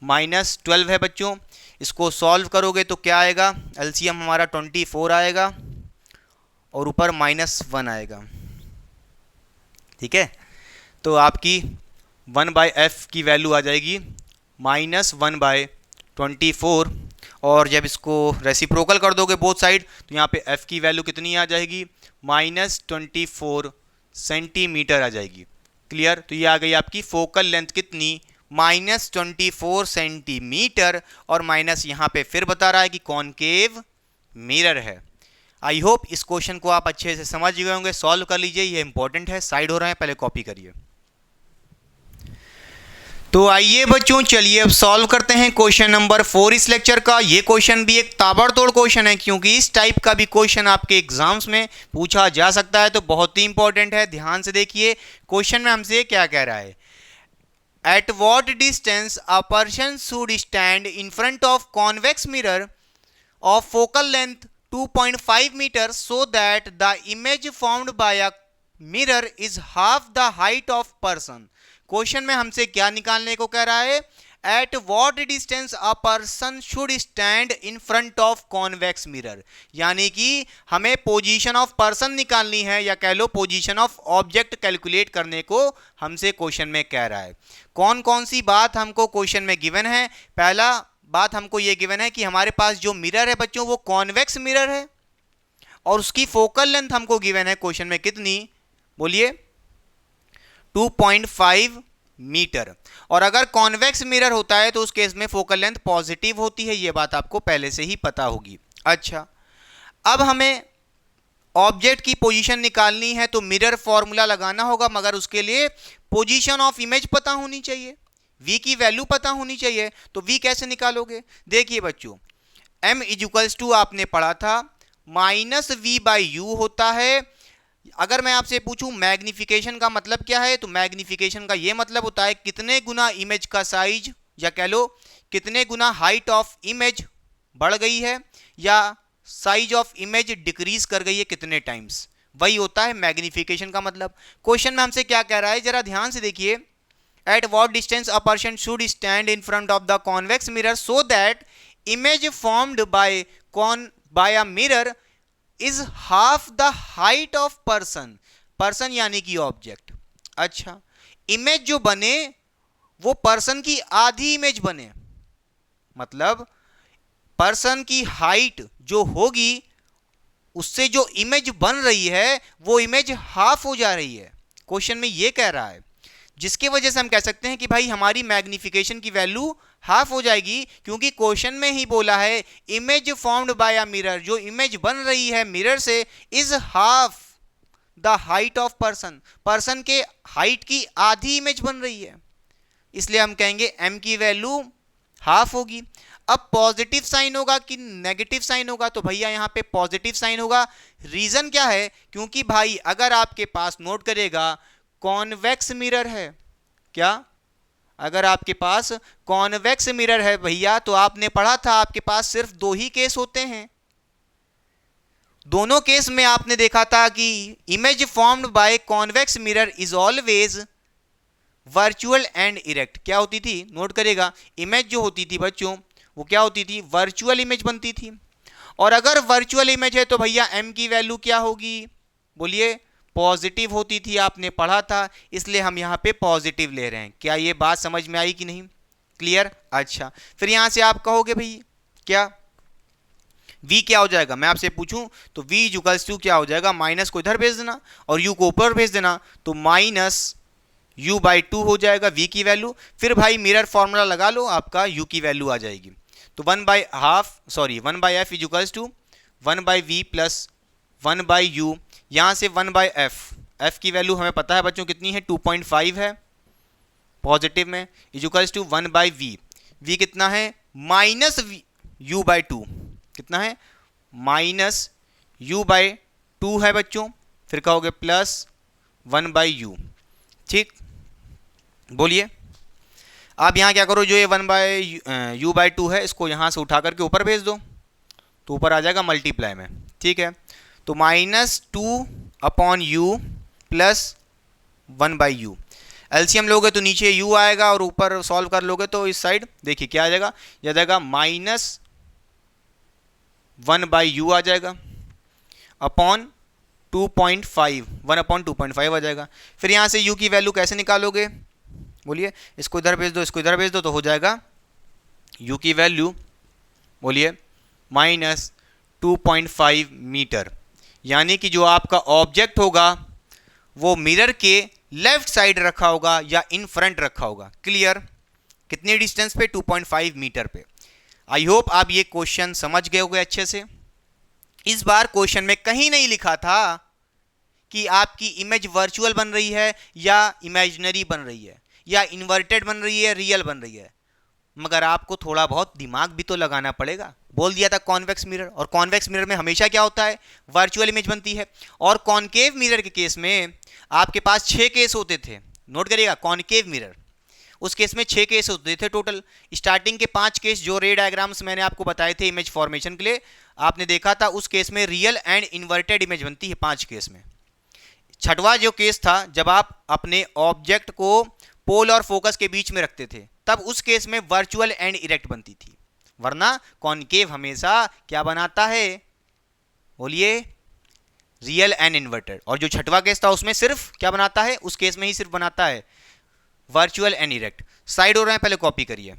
-12 है बच्चों। इसको सॉल्व करोगे तो क्या आएगा, एलसीएम हमारा 24 आएगा और ऊपर -1 आएगा। ठीक है, तो आपकी 1/f की वैल्यू आ जाएगी -1/24, और जब इसको रेसिप्रोकल कर दोगे बोथ साइड तो यहाँ पे f की वैल्यू कितनी आ जाएगी, -24 सेंटीमीटर आ जाएगी। क्लियर? तो ये आ गई आपकी फोकल लेंथ कितनी, -24 सेंटीमीटर, और माइनस यहाँ पे फिर बता रहा है कि कॉनकेव मिरर है। आई होप इस क्वेश्चन को आप अच्छे से समझ गए होंगे। सॉल्व कर लीजिए, ये इंपॉर्टेंट है, साइड हो रहे हैं, पहले कॉपी करिए। तो आइए बच्चों, चलिए अब सॉल्व करते हैं क्वेश्चन नंबर 4 इस लेक्चर का। ये क्वेश्चन भी एक ताबड़तोड़ क्वेश्चन है, क्योंकि इस टाइप का भी क्वेश्चन आपके एग्जाम्स में पूछा जा सकता है, तो बहुत ही इंपॉर्टेंट है। ध्यान से देखिए क्वेश्चन में हमसे क्या कह रहा है, at what distance a person should stand in front of convex mirror of focal length 2.5 metre so that the image formed by a mirror is half the height of person. Question में हमसे क्या निकालने को कह रहा है, at what distance a person should stand in front of convex mirror, यानी कि हमें पोजीशन ऑफ पर्सन निकालनी है, या कह लो पोजीशन ऑफ ऑब्जेक्ट कैलकुलेट करने को हमसे क्वेश्चन में कह रहा है। कौन कौन सी बात हमको क्वेश्चन में गिवन है, पहला बात हमको ये गिवन है कि हमारे पास जो मिरर है बच्चों वो कॉन्वेक्स मिरर है, और उसकी फोकल लेंथ हमको गिवन है क्वेश्चन में कितनी, बोलिए 2.5 मीटर। और अगर कॉन्वेक्स मिरर होता है तो उस केस में फोकल लेंथ पॉजिटिव होती है, ये बात आपको पहले से ही पता होगी। अच्छा, अब हमें ऑब्जेक्ट की पोजीशन निकालनी है तो मिरर फॉर्मूला लगाना होगा, मगर उसके लिए पोजीशन ऑफ इमेज पता होनी चाहिए, v की वैल्यू पता होनी चाहिए। तो v कैसे निकालोगे, देखिए बच्चों, m इक्वल्स टू आपने पढ़ा था -v/u होता है। अगर मैं आपसे पूछूं मैग्निफिकेशन का मतलब क्या है, तो मैग्निफिकेशन का ये मतलब होता है कितने गुना इमेज का साइज, या कह लो कितने गुना हाइट ऑफ इमेज बढ़ गई है, या साइज ऑफ इमेज डिक्रीज कर गई है कितने टाइम्स, वही होता है मैग्निफिकेशन का मतलब। क्वेश्चन में हमसे क्या कह रहा है, जरा ध्यान से देखिए, at what distance a person should stand in front of the convex mirror so that image formed by a mirror is half the height of person, person यानी कि ऑब्जेक्ट। अच्छा, इमेज जो बने वो पर्सन की आधी इमेज बने, मतलब पर्सन की हाइट जो होगी उससे जो इमेज बन रही है वो इमेज हाफ हो जा रही है, क्वेश्चन में ये कह रहा है, जिसकी वजह से हम कह सकते हैं कि भाई हमारी मैग्निफिकेशन की वैल्यू हाफ हो जाएगी, क्योंकि क्वेश्चन में ही बोला है image formed by a mirror, जो इमेज बन रही है मिरर से, is half the height of person, person के हाइट की आधी इमेज बन रही है, इसलिए हम कहेंगे m की वैल्यू हाफ होगी। अब पॉजिटिव साइन होगा कि नेगेटिव साइन होगा, तो भैया यहां पे पॉजिटिव साइन होगा। रीजन क्या है, क्योंकि भाई अगर आपके पास, नोट करिएगा, कॉन्वेक्स मिरर है, क्या, अगर आपके पास कॉन्वेक्स मिरर है भैया, तो आपने पढ़ा था आपके पास सिर्फ दो ही केस होते हैं। दोनों केस में आपने देखा था कि image formed by convex mirror is always virtual and erect. क्या होती थी, नोट करेगा, इमेज जो होती थी बच्चों वो क्या होती थी, वर्चुअल इमेज बनती थी। और अगर वर्चुअल इमेज है तो भैया m की वैल्यू क्या होगी, बोलिए, पॉजिटिव होती थी, आपने पढ़ा था, इसलिए हम यहाँ पे पॉजिटिव ले रहे हैं। क्या ये बात समझ में आई कि नहीं, क्लियर? अच्छा, फिर यहाँ से आप कहोगे भाई क्या v क्या हो जाएगा, मैं आपसे पूछूं तो v इक्वल्स टू क्या हो जाएगा, माइनस को इधर भेज देना और u को ऊपर भेज देना, तो माइनस u/2 हो जाएगा v की वैल्यू। फिर भाई मिरर फॉर्मूला लगा लो, आपका u की वैल्यू आ जाएगी। तो 1/f equals to 1/v plus 1/u, यहाँ से 1/f, f की वैल्यू हमें पता है बच्चों कितनी है, 2.5 है पॉजिटिव में, इक्वल्स टू 1/v, v कितना है, माइनस u/2, कितना है, माइनस u/2 है बच्चों। फिर कहोगे प्लस 1/u, ठीक, बोलिए। आप यहाँ क्या करो, जो ये 1/u/2 है इसको यहाँ से उठा करके ऊपर भेज दो, तो ऊपर आ जाएगा मल्टीप्लाई में, ठीक है। तो -2/u प्लस 1/u, एलसीएम लोगे तो नीचे u आएगा और ऊपर सॉल्व कर लोगे तो इस साइड देखिए क्या आ जाएगा, यह जाएगा -1/u आ जाएगा अपॉन 2.5, 1/2.5 आ जाएगा। फिर यहाँ से u की वैल्यू कैसे निकालोगे, बोलिए, इसको इधर भेज दो, इसको इधर भेज दो, तो हो जाएगा u की वैल्यू, बोलिए, -2.5 मीटर। यानी कि जो आपका ऑब्जेक्ट होगा वो मिरर के लेफ्ट साइड रखा होगा या इन फ्रंट रखा होगा, क्लियर? कितने डिस्टेंस पे, 2.5 मीटर पे। आई होप आप ये क्वेश्चन समझ गए होंगे अच्छे से। इस बार क्वेश्चन में कहीं नहीं लिखा था कि आपकी इमेज वर्चुअल बन रही है या इमेजिनरी बन रही है या इन्वर्टेड बन रही है, रियल बन रही है, मगर आपको थोड़ा बहुत दिमाग भी तो लगाना पड़ेगा। बोल दिया था कॉन्वेक्स मिरर, और कॉन्वेक्स मिरर में हमेशा क्या होता है, वर्चुअल इमेज बनती है। और कॉनकेव मिरर के केस में आपके पास 6 केस होते थे, नोट करिएगा, कॉनकेव मिरर उस केस में 6 केस होते थे टोटल। स्टार्टिंग के 5 केस जो रे डायग्राम्स मैंने आपको बताए थे इमेज फॉर्मेशन के लिए, आपने देखा था उस केस में रियल एंड इन्वर्टेड इमेज बनती है 5 केस में। छठवां जो केस था, जब आप अपने ऑब्जेक्ट को पोल और फोकस के बीच में रखते थे, तब उस केस में वर्चुअल एंड इरेक्ट बनती थी, वरना कॉनकेव हमेशा क्या बनाता है, बोलिए, रियल एंड इन्वर्टेड। और जो छठवां केस था उसमें सिर्फ क्या बनाता है, उस केस में ही सिर्फ बनाता है वर्चुअल एंड इरेक्ट। साइड हो रहे हैं, पहले कॉपी करिए।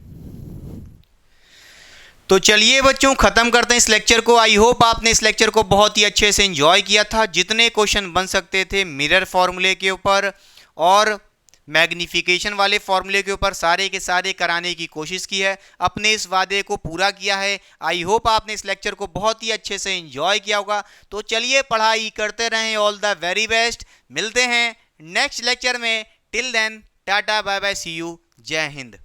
तो चलिए बच्चों खत्म करते हैं इस लेक्चर को। आई होप आपने इस लेक्चर को बहुत ही अच्छे से एंजॉय किया था। जितने क्वेश्चन बन सकते थे मिरर फॉर्मूले के ऊपर और मैग्निफिकेशन वाले फॉर्मूले के ऊपर सारे के सारे कराने की कोशिश की है, अपने इस वादे को पूरा किया है। आई होप आपने इस लेक्चर को बहुत ही अच्छे से एंजॉय किया होगा। तो चलिए पढ़ाई करते रहें, ऑल द वेरी बेस्ट। मिलते हैं नेक्स्ट लेक्चर में, till then tata bye bye, see you, जय हिंद।